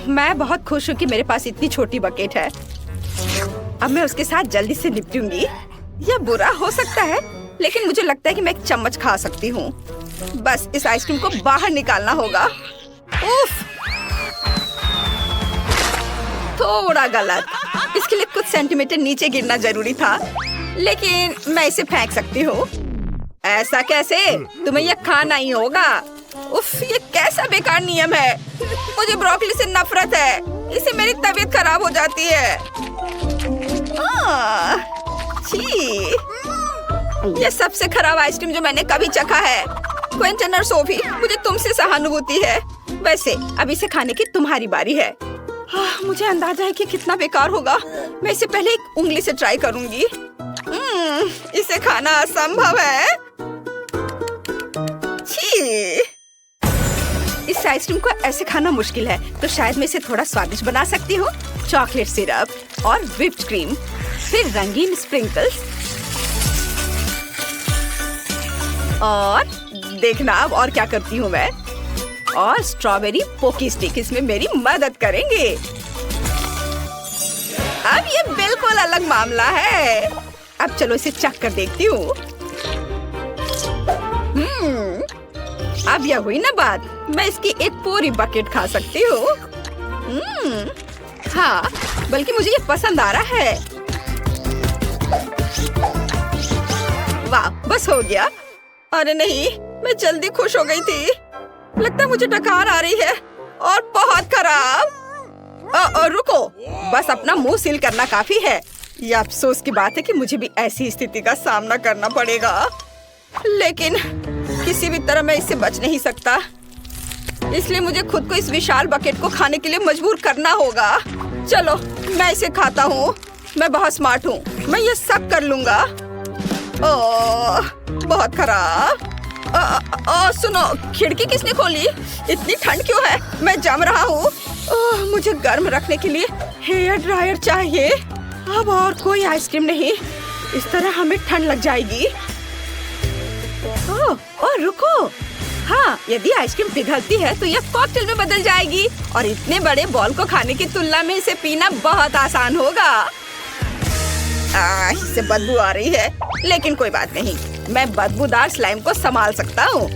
मैं बहुत खुश हूँ कि मेरे पास इतनी छोटी बकेट है। अब मैं उसके साथ जल्दी से निपटूंगी। यह बुरा हो सकता है, लेकिन मुझे लगता है कि मैं एक चम्मच खा सकती हूँ। बस इस आइसक्रीम को बाहर निकालना होगा। उफ, थोड़ा गलत। इसके लिए कुछ सेंटीमीटर नीचे गिरना जरूरी था, लेकिन मैं इसे फेंक सकती हूँ। ऐसा कैसे? तुम्हें यह खाना ही होगा। उफ, ये कैसा बेकार नियम है। मुझे ब्रोकली से नफरत है। इससे मेरी तबीयत खराब हो जाती है। छी, ये सबसे खराब आइसक्रीम जो मैंने कभी चखा है। क्विंटन और सोफी, मुझे तुमसे सहानुभूति है। वैसे अब इसे खाने की तुम्हारी बारी है। मुझे अंदाजा है कि कितना बेकार होगा। मैं इसे पहले एक उंगली से ट्राई करूंगी। इसे खाना असंभव है। छी! इस आइसक्रीम को ऐसे खाना मुश्किल है, तो शायद मैं इसे थोड़ा स्वादिष्ट बना सकती हूँ। चॉकलेट सिरप और व्हिप्ड क्रीम, फिर रंगीन स्प्रिंकल्स, और देखना अब और क्या करती हूँ मैं। और स्ट्रॉबेरी पोकी स्टिक इसमें मेरी मदद करेंगे। अब ये बिल्कुल अलग मामला है। अब चलो इसे चख कर देखती हूँ। अब यह हुई ना बात। मैं इसकी एक पूरी बकेट खा सकती हूँ। हाँ, बल्कि मुझे ये पसंद आ रहा है। वाह, बस हो गया। अरे नहीं, मैं जल्दी खुश हो गई थी। लगता है मुझे डकार आ रही है और बहुत खराब। रुको, बस अपना मुंह सील करना काफी है। यह अफसोस की बात है कि मुझे भी ऐसी स्थिति का सामना करना पड़ेगा, लेकिन किसी भी तरह मैं इससे बच नहीं सकता। इसलिए मुझे खुद को इस विशाल बकेट को खाने के लिए मजबूर करना होगा। चलो, मैं इसे खाता हूँ। मैं बहुत स्मार्ट हूँ, मैं ये सब कर लूंगा। ओह, बहुत खराब। सुनो, खिड़की किसने खोली? इतनी ठंड क्यों है? मैं जम रहा हूँ। मुझे गर्म रखने के लिए हेयर ड्रायर चाहिए। अब और कोई आइसक्रीम नहीं, इस तरह हमें ठंड लग जाएगी। रुको, हाँ, यदि आइसक्रीम पिघलती है तो यह कॉकटेल में बदल जाएगी और इतने बड़े बॉल को खाने की तुलना में इसे पीना बहुत आसान होगा। इससे बदबू आ रही है, लेकिन कोई बात नहीं, मैं बदबूदार स्लाइम को संभाल सकता हूँ।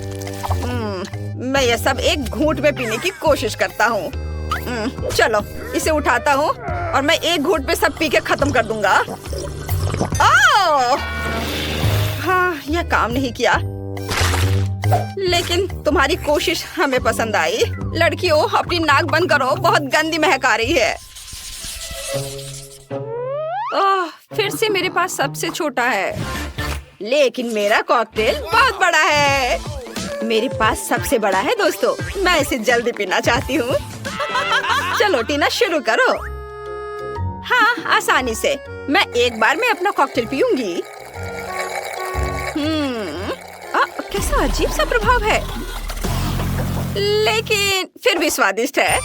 मैं यह सब एक घूंट में पीने की कोशिश करता हूँ। चलो, इसे उठाता हूँ और मैं एक घूंट में सब पी के खत्म कर दूंगा। हाँ, यह काम नहीं किया, लेकिन तुम्हारी कोशिश हमें पसंद आई। लड़कियों, अपनी नाक बंद करो, बहुत गंदी महक आ रही है। ओह, फिर से मेरे पास सबसे छोटा है, लेकिन मेरा कॉकटेल बहुत बड़ा है। मेरे पास सबसे बड़ा है दोस्तों, मैं इसे जल्दी पीना चाहती हूँ। चलो टीना शुरू करो। हाँ, आसानी से। मैं एक बार में अपना कॉकटेल पीऊंगी। कैसा अजीब सा प्रभाव है, लेकिन फिर भी स्वादिष्ट है।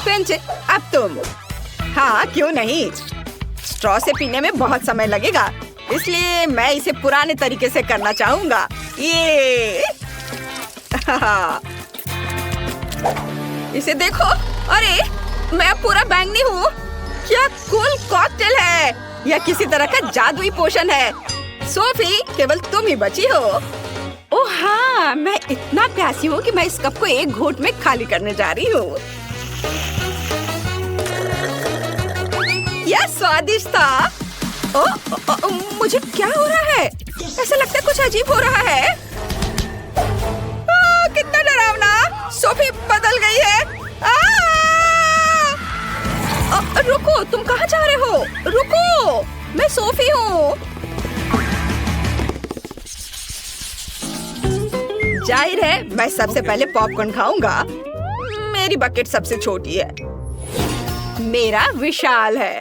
क्विंटन, अब तुम। हाँ, क्यों नहीं। स्ट्रॉ से पीने में बहुत समय लगेगा, इसलिए मैं इसे पुराने तरीके से करना चाहूंगा। ये इसे देखो। अरे, मैं पूरा बैंगनी हूँ। क्या कूल कॉकटेल है। यह किसी तरह का जादुई पोषण है। सोफी, केवल तुम ही बची हो। ओह हाँ, मैं इतना प्यासी हूँ कि मैं इस कप को एक घूंट में खाली करने जा रही हूँ। यह स्वादिष्ट था। मुझे क्या हो रहा है? ऐसा लगता है कुछ अजीब हो रहा है। कितना डरावना। सोफी बदल गई है। रुको, तुम कहाँ जा रहे हो? रुको, मैं सोफी हूँ। जाहिर है मैं सबसे पहले पॉपकॉर्न खाऊंगा। मेरी बकेट सबसे छोटी है, मेरा विशाल है,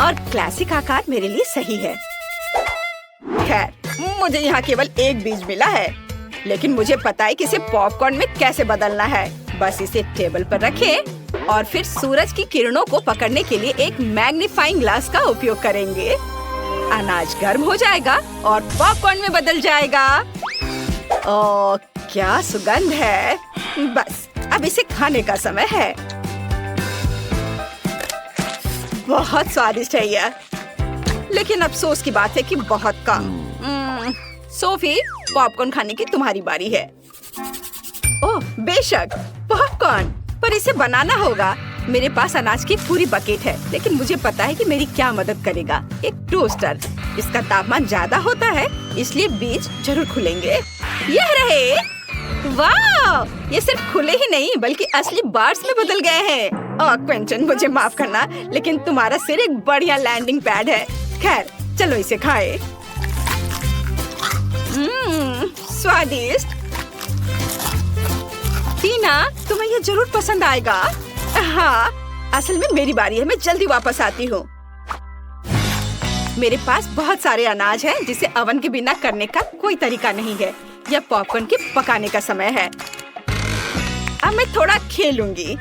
और क्लासिक आकार मेरे लिए सही है। खैर, मुझे यहाँ केवल एक बीज मिला है, लेकिन मुझे पता है कि इसे पॉपकॉर्न में कैसे बदलना है। बस इसे टेबल पर रखें और फिर सूरज की किरणों को पकड़ने के लिए एक मैग्नीफाइंग ग्लास का उपयोग करेंगे। अनाज गर्म हो जाएगा और पॉपकॉर्न में बदल जाएगा। ओह, क्या सुगंध है। बस अब इसे खाने का समय है। बहुत स्वादिष्ट है यह, लेकिन अफसोस की बात है कि बहुत कम। सोफी, पॉपकॉर्न खाने की तुम्हारी बारी है। ओह बेशक, पॉपकॉर्न, पर इसे बनाना होगा। मेरे पास अनाज की पूरी बकेट है, लेकिन मुझे पता है कि मेरी क्या मदद करेगा। एक टोस्टर। इसका तापमान ज्यादा होता है, इसलिए बीज जरूर खुलेंगे। यह रहे। वाह, ये सिर्फ खुले ही नहीं बल्कि असली बार्स में बदल गए हैं। ओह क्विंटन, मुझे माफ करना, लेकिन तुम्हारा सिर एक बढ़िया लैंडिंग पैड है। खैर, चलो इसे खाएं। स्वादिष्ट। टीना, तुम्हें यह जरूर पसंद आएगा। हाँ, असल में मेरी बारी है, मैं जल्दी वापस आती हूँ। मेरे पास बहुत सारे अनाज हैं जिसे ओवन के बिना करने का कोई तरीका नहीं है। यह पॉपकॉर्न के पकाने का समय है। अब मैं थोड़ा खेलूंगी।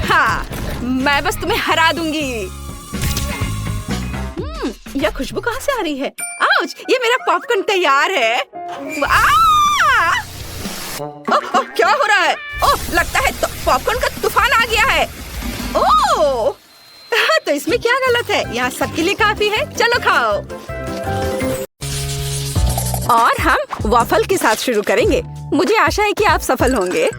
हाँ, मैं बस तुम्हें हरा दूंगी। यह खुशबू कहाँ से आ रही है? आउच, ये मेरा पॉपकॉर्न तैयार है। ओह, क्या हो रहा है? ओह, लगता है पॉपकॉर्न का तूफान आ गया है। ओह, तो इसमें क्या गलत है? यहाँ सबके लिए काफी है। चलो खाओ। और हम वॉफल के साथ शुरू करेंगे। मुझे आशा है कि आप सफल होंगे।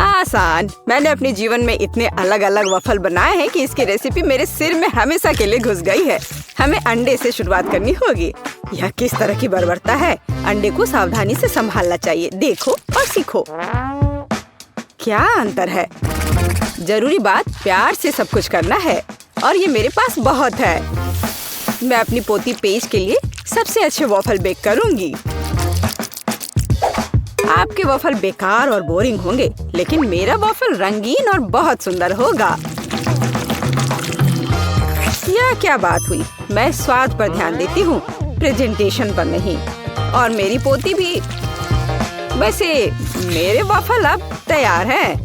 आसान। मैंने अपने जीवन में इतने अलग अलग वॉफल बनाए हैं कि इसकी रेसिपी मेरे सिर में हमेशा के लिए घुस गई है। हमें अंडे से शुरुआत करनी होगी। यह किस तरह की बर्बरता है। अंडे को सावधानी से संभालना चाहिए। देखो और सीखो। क्या अंतर है। जरूरी बात, प्यार से सब कुछ करना है, और ये मेरे पास बहुत है। मैं अपनी पोती पेज के लिए सबसे अच्छे वॉफल बेक करूंगी। आपके वॉफल बेकार और बोरिंग होंगे, लेकिन मेरा वॉफल रंगीन और बहुत सुंदर होगा। यह क्या बात हुई? मैं स्वाद पर ध्यान देती हूँ, प्रेजेंटेशन पर नहीं। और मेरी पोती भी। वैसे मेरे वॉफल अब तैयार हैं।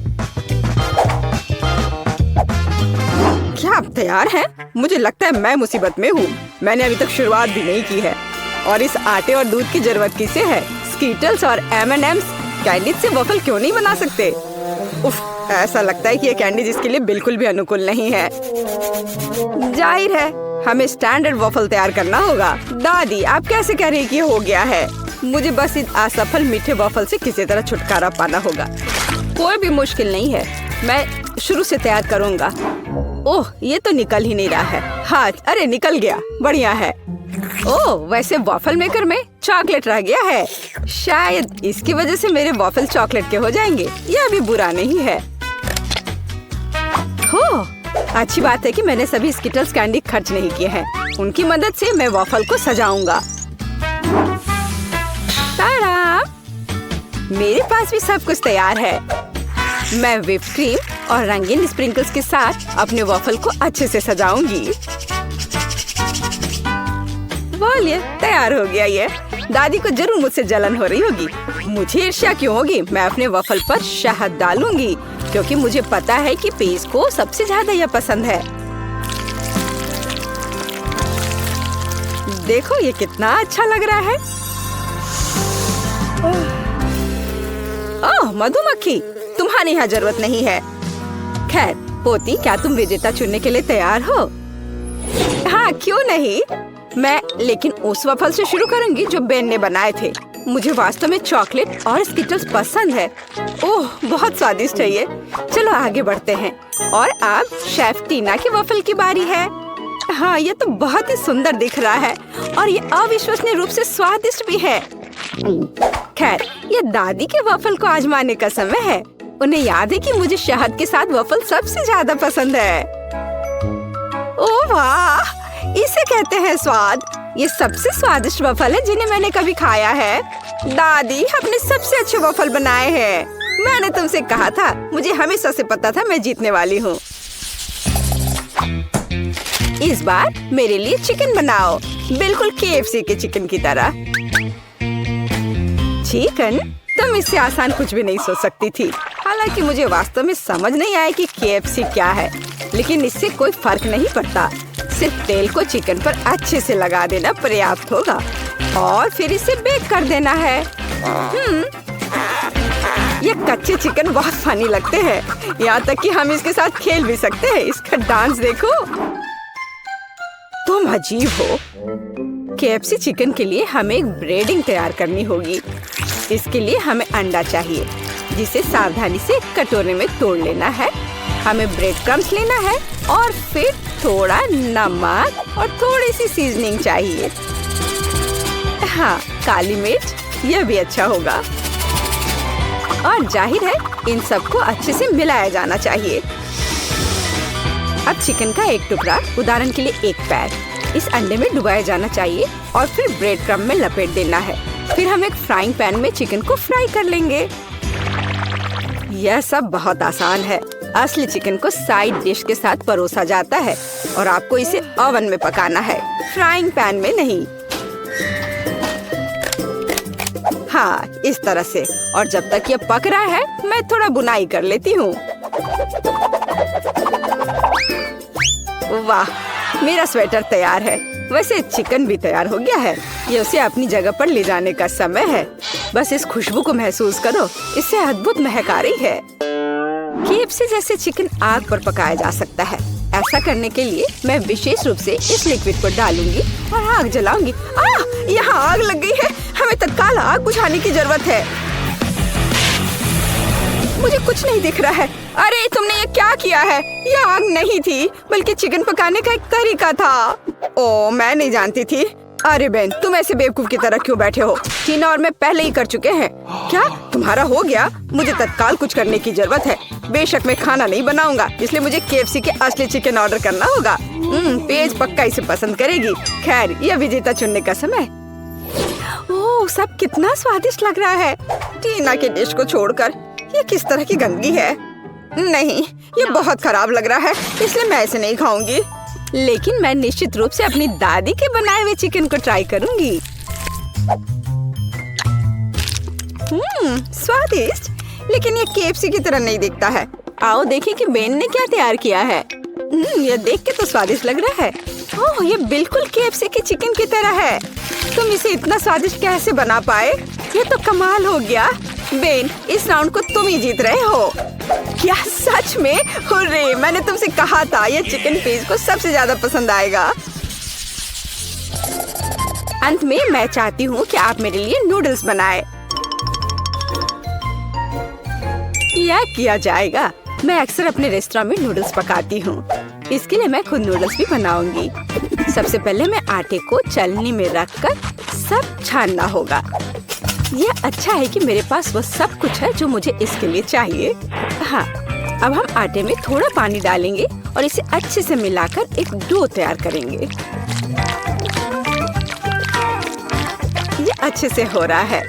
क्या आप तैयार हैं? मुझे लगता है मैं मुसीबत में हूँ। मैंने अभी तक शुरुआत भी नहीं की है, और इस आटे और दूध की जरूरत किसे है? स्कीटल्स और M&M's कैंडी से वॉफल क्यों नहीं बना सकते? उफ, ऐसा लगता है कि ये कैंडी जिसके लिए बिल्कुल भी अनुकूल नहीं है। जाहिर है हमें स्टैंडर्ड वॉफल तैयार करना होगा। दादी, आप कैसे कह रही हैं कि ये हो गया है? मुझे बस इस असफल मीठे वॉफल से किसी तरह छुटकारा पाना होगा। कोई भी मुश्किल नहीं है, मैं शुरू से तैयार करूँगा। ओह, ये तो निकल ही नहीं रहा है। हाँ, अरे निकल गया, बढ़िया है। ओह, वैसे वॉफल मेकर में चॉकलेट रह गया है। शायद इसकी वजह से मेरे वॉफल चॉकलेट के हो जाएंगे। यह भी बुरा नहीं है। ओहो, अच्छी बात है कि मैंने सभी स्किटल्स कैंडी खर्च नहीं किए हैं। उनकी मदद से मैं वॉफल को सजाऊंगा। तारा! मेरे पास भी सब कुछ तैयार है। मैं व्हिप क्रीम और रंगीन स्प्रिंकल्स के साथ अपने वॉफल को अच्छे से सजाऊंगी। बोलिए, तैयार हो गया ये। दादी को जरूर मुझसे जलन हो रही होगी। मुझे ईर्ष्या क्यों होगी? मैं अपने वॉफल पर शहद डालूंगी क्योंकि मुझे पता है कि पेज को सबसे ज्यादा यह पसंद है। देखो ये कितना अच्छा लग रहा है। ओह, मधुमक्खी, तुम्हारी यहाँ जरूरत नहीं है। खैर पोती, क्या तुम विजेता चुनने के लिए तैयार हो? हाँ, क्यों नहीं। मैं लेकिन उस वफल से शुरू करूंगी जो बेन ने बनाए थे। मुझे वास्तव में चॉकलेट और स्किटल्स पसंद है। ओह, बहुत स्वादिष्ट है ये। चलो आगे बढ़ते हैं। और अब शेफ टीना की वफल की बारी है। हाँ, ये तो बहुत ही सुंदर दिख रहा है और ये अविश्वसनीय रूप से स्वादिष्ट भी है। खैर, ये दादी के वफल को आजमाने का समय है। उन्हें याद है कि मुझे शहद के साथ वफल सबसे ज्यादा पसंद है। ओह वाह, इसे कहते हैं स्वाद। ये सबसे स्वादिष्ट वफल है जिन्हें मैंने कभी खाया है। दादी अपने सबसे अच्छे वफल बनाए हैं। मैंने तुमसे कहा था, मुझे हमेशा से पता था मैं जीतने वाली हूँ। इस बार मेरे लिए चिकन बनाओ, बिल्कुल KFC के चिकन की तरह। चिकन? तुम इससे आसान कुछ भी नहीं सोच सकती थी। हालांकि मुझे वास्तव में समझ नहीं आया कि KFC क्या है, लेकिन इससे कोई फर्क नहीं पड़ता। सिर्फ तेल को चिकन पर अच्छे से लगा देना पर्याप्त होगा और फिर इसे बेक कर देना है। ये कच्चे चिकन बहुत फनी लगते हैं, यहाँ तक कि हम इसके साथ खेल भी सकते हैं। इसका डांस देखो। तुम अजीब हो। KFC चिकन के लिए हमें एक ब्रेडिंग तैयार करनी होगी। इसके लिए हमें अंडा चाहिए, जिसे सावधानी से कटोरे में तोड़ लेना है। हमें ब्रेड क्रम्स लेना है और फिर थोड़ा नमक और थोड़ी सी सीजनिंग चाहिए। हाँ, काली मिर्च, यह भी अच्छा होगा। और जाहिर है इन सबको अच्छे से मिलाया जाना चाहिए। अब चिकन का एक टुकड़ा, उदाहरण के लिए एक पैर, इस अंडे में डुबाया जाना चाहिए और फिर ब्रेड क्रम्ब में लपेट देना है। फिर हम एक फ्राइंग पैन में चिकन को फ्राई कर लेंगे। यह सब बहुत आसान है। असली चिकन को साइड डिश के साथ परोसा जाता है और आपको इसे ओवन में पकाना है, फ्राइंग पैन में नहीं। हाँ, इस तरह से। और जब तक ये पक रहा है, मैं थोड़ा बुनाई कर लेती हूँ। वाह, मेरा स्वेटर तैयार है। वैसे चिकन भी तैयार हो गया है। ये उसे अपनी जगह पर ले जाने का समय है। बस इस खुशबू को महसूस करो, इससे अद्भुत महक आ रही है। KFC जैसे चिकन आग पर पकाया जा सकता है। ऐसा करने के लिए मैं विशेष रूप से इस लिक्विड को डालूंगी और आग जलाऊंगी। यहाँ आग लग गई है। हमें तत्काल आग बुझाने की जरूरत है। मुझे कुछ नहीं दिख रहा है। अरे तुमने ये क्या किया है? ये आग नहीं थी, बल्कि चिकन पकाने का एक तरीका था। ओ, मैं नहीं जानती थी। अरे बेन, तुम ऐसे बेवकूफ की तरह क्यों बैठे हो? टीना और मैं पहले ही कर चुके हैं। क्या तुम्हारा हो गया? मुझे तत्काल कुछ करने की जरूरत है। बेशक मैं खाना नहीं बनाऊंगा, इसलिए मुझे KFC के असली चिकन ऑर्डर करना होगा। पेज पक्का इसे पसंद करेगी। खैर, यह विजेता चुनने का समय। ओह, सब कितना स्वादिष्ट लग रहा है। टीना के डिश को छोड़कर ये किस तरह की गंदगी है? नहीं, ये बहुत खराब लग रहा है, इसलिए मैं इसे नहीं खाऊंगी। लेकिन मैं निश्चित रूप से अपनी दादी के बनाए हुए चिकन को ट्राई करूंगी। स्वादिष्ट, लेकिन ये KFC की तरह नहीं दिखता है। आओ देखें कि बेन ने क्या तैयार किया है। यह देख के तो स्वादिष्ट लग रहा है। ओह, ये बिल्कुल KFC के चिकन की तरह है। तुम इसे इतना स्वादिष्ट कैसे बना पाए? ये तो कमाल हो गया। बेन, इस राउंड को तुम ही जीत रहे हो। क्या सच में? हुर्रे, मैंने तुमसे कहा था ये चिकन पेज को सबसे ज्यादा पसंद आएगा। अंत में मैं चाहती हूँ कि आप मेरे लिए नूडल्स बनाए। यह किया जाएगा। मैं अक्सर अपने रेस्टोरेंट में नूडल्स पकाती हूँ। इसके लिए मैं खुद नूडल्स भी बनाऊंगी। सबसे पहले मैं आटे को चलनी में रखकर सब छानना होगा। यह अच्छा है कि मेरे पास वो सब कुछ है जो मुझे इसके लिए चाहिए। हाँ, अब हम आटे में थोड़ा पानी डालेंगे और इसे अच्छे से मिलाकर एक डो तैयार करेंगे। ये अच्छे से हो रहा है।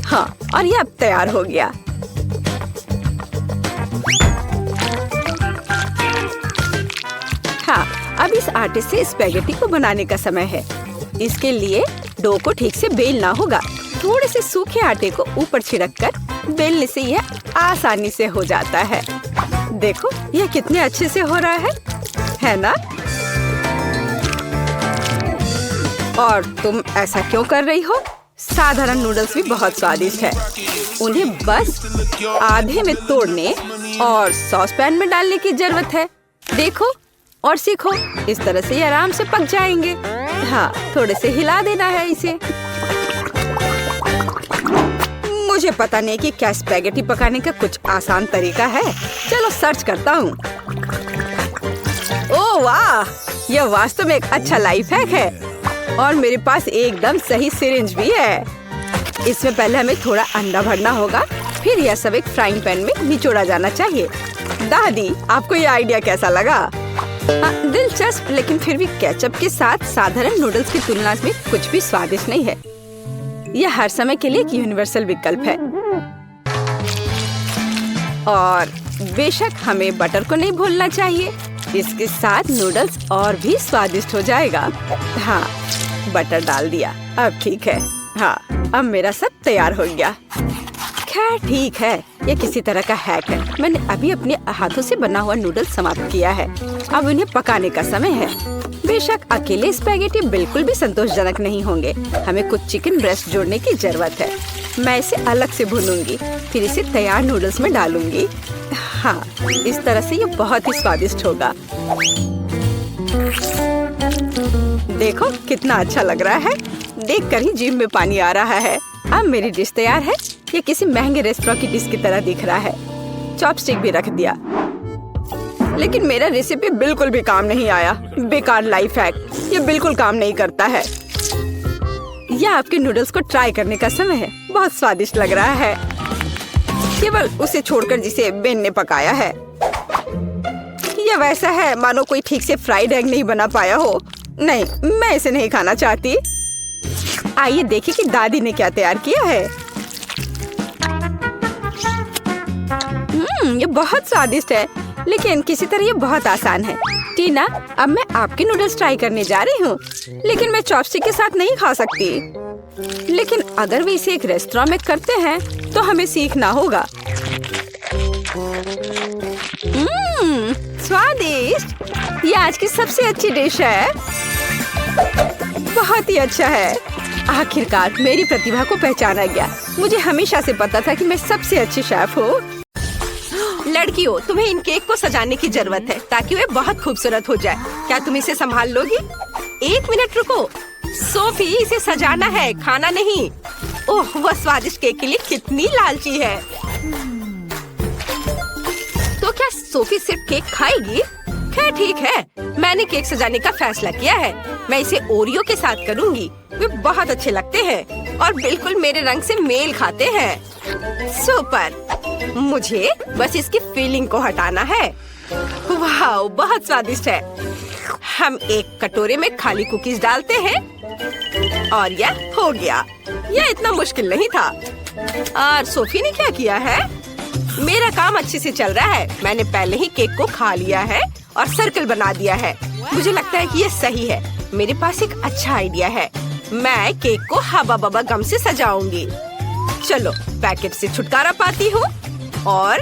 हाँ, और ये अब तैयार हो गया। हाँ, अब इस आटे से स्पैगेटी को बनाने का समय है। इसके लिए डो को ठीक से बेलना होगा। थोड़े से सूखे आटे को ऊपर छिड़ककर बेलने से यह आसानी से हो जाता है। देखो, यह कितने अच्छे से हो रहा है ना? और तुम ऐसा क्यों कर रही हो? साधारण नूडल्स भी बहुत स्वादिष्ट है। उन्हें बस आधे में तोड़ने और सॉस पैन में डालने की जरूरत है। देखो और सीखो, इस तरह से ये आराम से पक जाएंगे। हाँ, थोड़े से हिला देना है इसे। मुझे पता नहीं कि क्या स्पैगेटी पकाने का कुछ आसान तरीका है। चलो सर्च करता हूँ। ओह वाह, यह वास्तव में एक अच्छा लाइफ हैक है। और मेरे पास एकदम सही सिरिंज भी है। इसमें पहले हमें थोड़ा अंडा भरना होगा, फिर यह सब एक फ्राइंग पैन में निचोड़ा जाना चाहिए। दादी, आपको यह आइडिया कैसा लगा? दिलचस्प, लेकिन फिर भी केचप के साथ साधारण नूडल्स की तुलना में कुछ भी स्वादिष्ट नहीं है। यह हर समय के लिए एक यूनिवर्सल विकल्प है। और बेशक हमें बटर को नहीं भूलना चाहिए। इसके साथ नूडल्स और भी स्वादिष्ट हो जाएगा। हाँ, बटर डाल दिया। अब ठीक है। हाँ, अब मेरा सब तैयार हो गया। खैर ठीक है, ये किसी तरह का हैक है। मैंने अभी अपने हाथों से बना हुआ नूडल्स समाप्त किया है। अब उन्हें पकाने का समय है। बेशक अकेले स्पैगेटी बिल्कुल भी संतोषजनक नहीं होंगे। हमें कुछ चिकन ब्रेस्ट जोड़ने की जरूरत है। मैं इसे अलग से भूनूंगी, फिर इसे तैयार नूडल्स में डालूंगी। हाँ, इस तरह से ये बहुत ही स्वादिष्ट होगा। देखो कितना अच्छा लग रहा है। देखकर ही जीभ में पानी आ रहा है। अब मेरी डिश तैयार है। ये किसी महंगे रेस्टोरेंट की डिश की तरह दिख रहा है। चॉपस्टिक भी रख दिया। लेकिन मेरा रेसिपी बिल्कुल भी काम नहीं आया। बेकार लाइफ हैक, ये बिल्कुल काम नहीं करता है। यह आपके नूडल्स को ट्राई करने का समय है। बहुत स्वादिष्ट लग रहा है, केवल उसे छोड़कर जिसे बेन ने पकाया है। यह वैसा है मानो कोई ठीक से फ्राइड एग नहीं बना पाया हो। नहीं, मैं इसे नहीं खाना चाहती। आइए देखें कि दादी ने क्या तैयार किया है। ये बहुत स्वादिष्ट है, लेकिन किसी तरह ये बहुत आसान है। टीना, अब मैं आपके नूडल्स ट्राई करने जा रही हूँ, लेकिन मैं चॉपस्टिक के साथ नहीं खा सकती। लेकिन अगर वे इसे एक रेस्टोरेंट में करते हैं तो हमें सीखना होगा। स्वादिष्ट, ये आज की सबसे अच्छी डिश है। बहुत ही अच्छा है। आखिरकार मेरी प्रतिभा को पहचाना गया। मुझे हमेशा से पता था कि मैं सबसे अच्छी शेफ हूँ। लड़कियों, तुम्हें इन केक को सजाने की जरूरत है ताकि वे बहुत खूबसूरत हो जाए। क्या तुम इसे संभाल लोगी? 1 मिनट रुको। सोफी, इसे सजाना है, खाना नहीं। ओह, वह स्वादिष्ट केक के लिए कितनी लालची है। तो क्या सोफी सिर्फ केक खाएगी? खैर ठीक है, मैंने केक सजाने का फैसला किया है। मैं इसे ओरियो के साथ करूंगी। वे बहुत अच्छे लगते हैं और बिल्कुल मेरे रंग से मेल खाते हैं। सुपर, मुझे बस इसकी फीलिंग को हटाना है। वाह, बहुत स्वादिष्ट है। हम एक कटोरे में खाली कुकीज डालते हैं और यह हो गया। यह इतना मुश्किल नहीं था। और सोफी ने क्या किया है? मेरा काम अच्छे से चल रहा है। मैंने पहले ही केक को खा लिया है और सर्कल बना दिया है। मुझे लगता है कि ये सही है। मेरे पास एक अच्छा आइडिया है। मैं केक को हवा बबा गम से सजाऊंगी। चलो पैकेट से छुटकारा पाती हूँ। और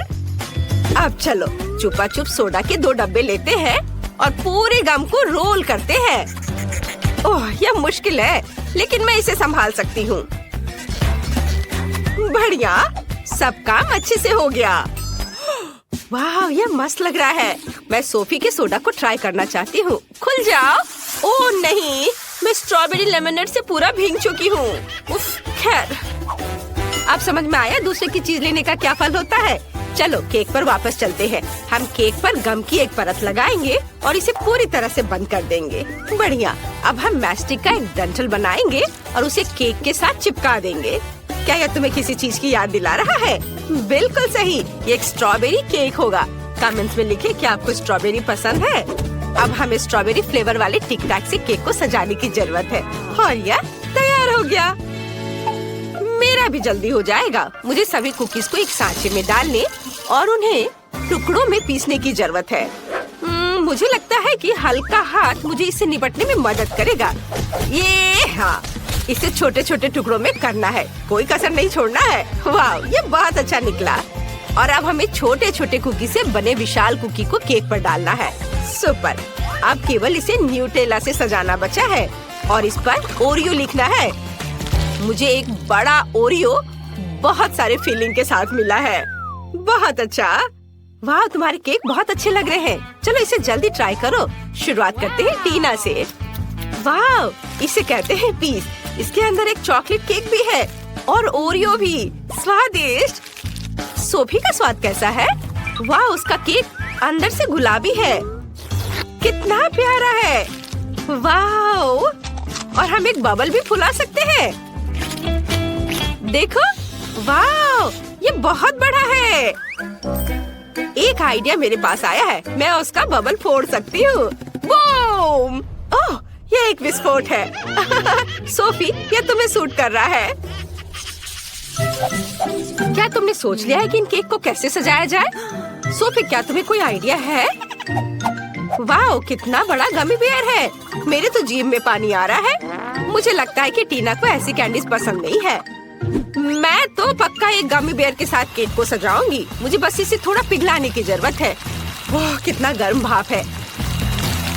अब चलो चुपा चुप सोडा के 2 डब्बे लेते हैं और पूरे गम को रोल करते हैं। ओह, यह मुश्किल है, लेकिन मैं इसे संभाल सकती हूँ। बढ़िया, सब काम अच्छे से हो गया। वाह, यह मस्त लग रहा है। मैं सोफी के सोडा को ट्राई करना चाहती हूँ। खुल जाओ। ओह नहीं, मैं स्ट्रॉबेरी लेमनेड से पूरा भीग चुकी हूँ। उफ, खैर, अब समझ में आया दूसरे की चीज लेने का क्या फल होता है। चलो केक पर वापस चलते हैं। हम केक पर गम की एक परत लगाएंगे और इसे पूरी तरह से बंद कर देंगे। बढ़िया, अब हम मैस्टिक का एक डंठल बनाएंगे और उसे केक के साथ चिपका देंगे। क्या यह तुम्हें किसी चीज की याद दिला रहा है? बिल्कुल सही, ये एक स्ट्रॉबेरी केक होगा। कमेंट्स में लिखे कि आपको स्ट्रॉबेरी पसंद है। अब हमें स्ट्रॉबेरी फ्लेवर वाले टिक टैक से केक को सजाने की जरूरत है और यह तैयार हो गया। मेरा भी जल्दी हो जाएगा। मुझे सभी कुकीज को एक सांचे में डालने और उन्हें टुकड़ों में पीसने की जरूरत है। मुझे लगता है कि हल्का हाथ मुझे इससे निपटने में मदद करेगा। ये हाँ, इसे छोटे छोटे टुकड़ों में करना है, कोई कसर नहीं छोड़ना है। वाह, ये बहुत अच्छा निकला। और अब हमें छोटे छोटे कुकी से बने विशाल कुकी को केक पर डालना है। सुपर। अब केवल इसे न्यूटेला से सजाना बचा है और इस पर ओरियो लिखना है। मुझे एक बड़ा ओरियो बहुत सारे फिलिंग के साथ मिला है। बहुत अच्छा। वाह, तुम्हारे केक बहुत अच्छे लग रहे हैं। चलो इसे जल्दी ट्राई करो। शुरुआत करते हैं टीना से। वाह, इसे कहते हैं पीस। इसके अंदर एक चॉकलेट केक भी है और ओरियो भी। स्वादिष्ट। सोफी का स्वाद कैसा है? वाह, उसका केक अंदर से गुलाबी है। कितना प्यारा है। वाह, और हम एक बबल भी फुला सकते हैं। देखो, वाह, ये बहुत बड़ा है। एक आइडिया मेरे पास आया है। मैं उसका बबल फोड़ सकती हूँ। बूम! ओह, ये एक विस्फोट है। सोफी, ये तुम्हें सूट कर रहा है। क्या तुमने सोच लिया है कि इन केक को कैसे सजाया जाए? सोफी, क्या तुम्हें कोई आइडिया है? वाह, कितना बड़ा गमी बेयर है। मेरे तो जीभ में पानी आ रहा है। मुझे लगता है कि टीना को ऐसी कैंडीज पसंद नहीं है। मैं तो पक्का एक गमी बेयर के साथ केक को सजाऊंगी। मुझे बस इसे थोड़ा पिघलाने की जरूरत है। ओह, कितना गर्म भाप है।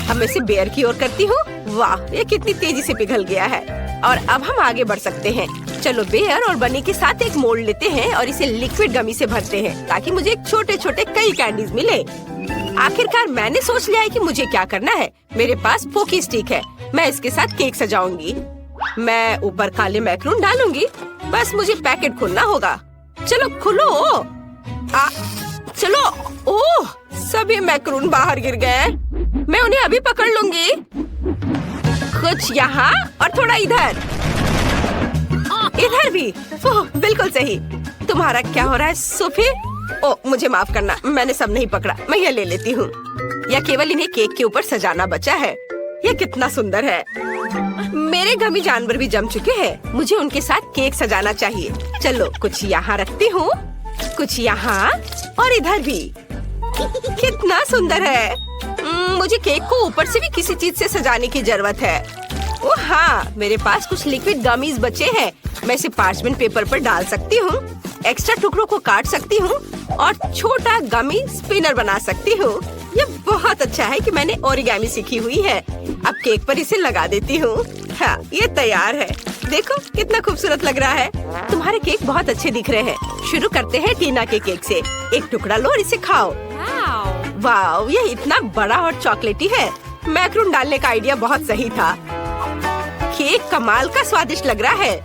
अब मैं इसे बेयर की ओर करती हूँ। वाह, ये कितनी तेजी से पिघल गया है। और अब हम आगे बढ़ सकते हैं। चलो बेयर और बनी के साथ एक मोल्ड लेते हैं और इसे लिक्विड गमी से भरते हैं ताकि मुझे छोटे छोटे कई कैंडीज मिले। आखिरकार मैंने सोच लिया है कि मुझे क्या करना है। मेरे पास पोकी स्टिक है। मैं इसके साथ केक सजाऊंगी। मैं ऊपर काले मैक्रून डालूंगी। बस मुझे पैकेट खोलना होगा। चलो खुलो। चलो। ओह, सभी मैक्रून बाहर गिर गए। मैं उन्हें अभी पकड़ लूंगी। कुछ यहाँ और थोड़ा इधर। इधर भी। ओह, बिल्कुल सही। तुम्हारा क्या हो रहा है सोफी? ओह, मुझे माफ करना, मैंने सब नहीं पकड़ा। मैं ये ले लेती हूँ। या केवल इन्हें केक के ऊपर सजाना बचा है। ये कितना सुंदर है। मेरे गमी जानवर भी जम चुके हैं। मुझे उनके साथ केक सजाना चाहिए। चलो कुछ यहाँ रखती हूँ, कुछ यहाँ और इधर भी। कितना सुंदर है। मुझे केक को ऊपर से भी किसी चीज से सजाने की जरूरत है। ओह हाँ, मेरे पास कुछ लिक्विड गमीज बचे हैं। मैं इसे पार्चमेंट पेपर पर डाल सकती हूँ, एक्स्ट्रा टुकड़ों को काट सकती हूँ और छोटा गमी स्पिनर बना सकती हूँ। ये बहुत अच्छा है कि मैंने ओरिगामी सीखी हुई है। अब केक पर इसे लगा देती हूँ। हाँ, ये तैयार है। देखो कितना खूबसूरत लग रहा है। तुम्हारे केक बहुत अच्छे दिख रहे हैं। शुरू करते हैं टीना के केक से। एक टुकड़ा लो और इसे खाओ। वाह, ये इतना बड़ा और चॉकलेटी है। मैक्रून डालने का आइडिया बहुत सही था। केक कमाल का स्वादिष्ट लग रहा है।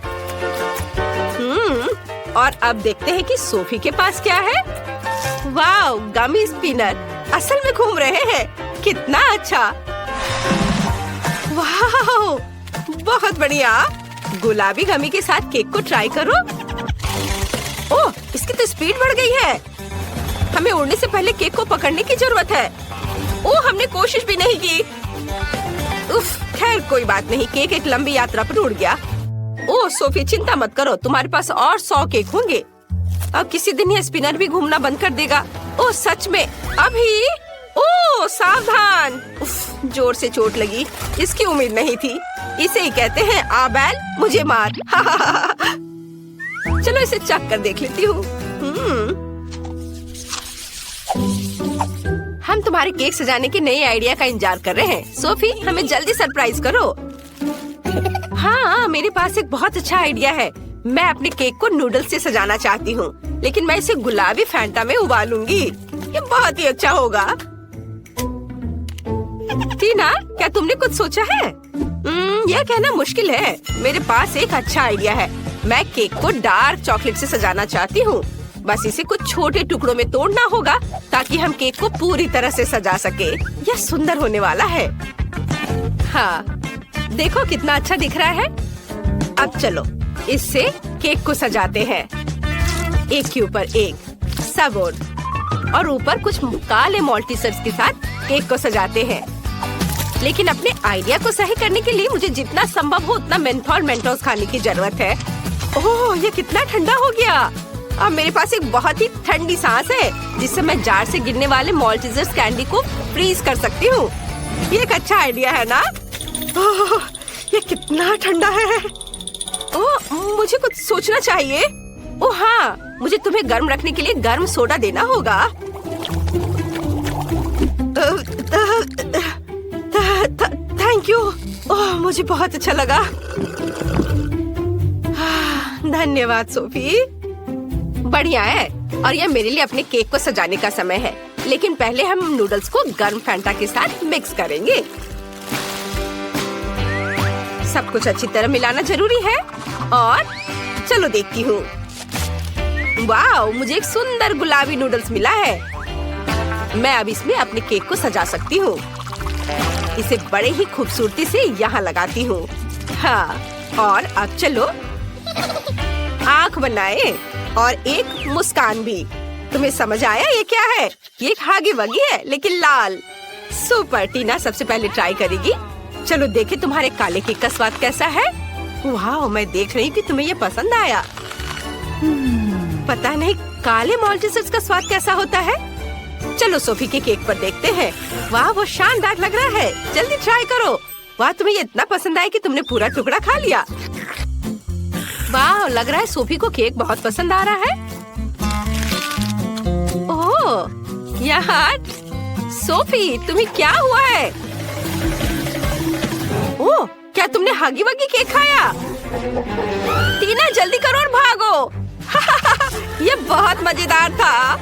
और अब देखते हैं कि सोफी के पास क्या है। वाह, गमी स्पिनर असल में घूम रहे हैं। कितना अच्छा। वाह, बहुत बढ़िया। गुलाबी गमी के साथ केक को ट्राई करो। ओह, इसकी तो स्पीड बढ़ गई है। हमें उड़ने से पहले केक को पकड़ने की जरूरत है। ओह, हमने कोशिश भी नहीं की। उफ, खैर कोई बात नहीं। केक एक लंबी यात्रा पर उड़ गया। ओह सोफी, चिंता मत करो, तुम्हारे पास और 100 केक होंगे। अब किसी दिन ये स्पिनर भी घूमना बंद कर देगा। ओह सच में? अभी? ओह सावधान। उफ, जोर से चोट लगी। इसकी उम्मीद नहीं थी। इसे ही कहते हैं आबैल मुझे मार। चलो इसे चख कर देख लेती हूँ। हम तुम्हारे केक सजाने के नए आइडिया का इंतजार कर रहे हैं। सोफी, हमें जल्दी सरप्राइज करो। हाँ, मेरे पास एक बहुत अच्छा आइडिया है। मैं अपने केक को नूडल्स से सजाना चाहती हूँ, लेकिन मैं इसे गुलाबी फैंटा में उबालूंगी। ये बहुत ही अच्छा होगा। टीना, क्या तुमने कुछ सोचा है? यह कहना मुश्किल है। मेरे पास एक अच्छा आइडिया है। मैं केक को डार्क चॉकलेट से सजाना चाहती हूँ। बस इसे कुछ छोटे टुकड़ों में तोड़ना होगा ताकि हम केक को पूरी तरह से सजा सके। यह सुंदर होने वाला है। हाँ, देखो कितना अच्छा दिख रहा है। अब चलो इससे केक को सजाते हैं, एक के ऊपर एक, सब ओर। और ऊपर कुछ काले मॉल्टीसर्स के साथ केक को सजाते हैं। लेकिन अपने आइडिया को सही करने के लिए मुझे जितना संभव हो उतना मेंथोल मेंटोस खाने की जरूरत है। ओह, ये कितना ठंडा हो गया। अब मेरे पास एक बहुत ही ठंडी सांस है जिससे मैं जार से गिरने वाले मॉल्टीसर्स कैंडी को फ्रीज कर सकती हूँ। ये एक अच्छा आइडिया है ना? ओह, ये कितना ठंडा है। ओह, मुझे कुछ सोचना चाहिए। ओह हाँ, मुझे तुम्हें गर्म रखने के लिए गर्म सोडा देना होगा। Thank you. ओह, मुझे बहुत अच्छा लगा। धन्यवाद सोफी। बढ़िया है। और यह मेरे लिए अपने केक को सजाने का समय है। लेकिन पहले हम नूडल्स को गर्म फैंटा के साथ मिक्स करेंगे। सब कुछ अच्छी तरह मिलाना जरूरी है। और चलो देखती हूँ। वाह, मुझे एक सुंदर गुलाबी नूडल्स मिला है। मैं अब इसमें अपने केक को सजा सकती हूँ। इसे बड़े ही खूबसूरती से यहाँ लगाती हूँ। हाँ, और अब चलो आँख बनाए और एक मुस्कान भी। तुम्हें समझ आया ये क्या है? ये एक हागी वगी है लेकिन लाल। सुपर, टीना सबसे पहले ट्राई करेगी। चलो देखे तुम्हारे काले केक का स्वाद कैसा है। वाह, मैं देख रही हूँ कि तुम्हें ये पसंद आया। पता नहीं काले मॉल्टीसर्स का स्वाद कैसा होता है। चलो सोफी के केक पर देखते हैं। वाह, वो शानदार लग रहा है। जल्दी ट्राई करो। वाह, तुम्हें ये इतना पसंद आया कि तुमने पूरा टुकड़ा खा लिया। वाह, लग रहा है सोफी को केक बहुत पसंद आ रहा है। ओह यार, सोफी तुम्हें क्या हुआ है? ओह, क्या तुमने हागी वगी केक खाया? टीना जल्दी करो और भागो। ये बहुत मजेदार था।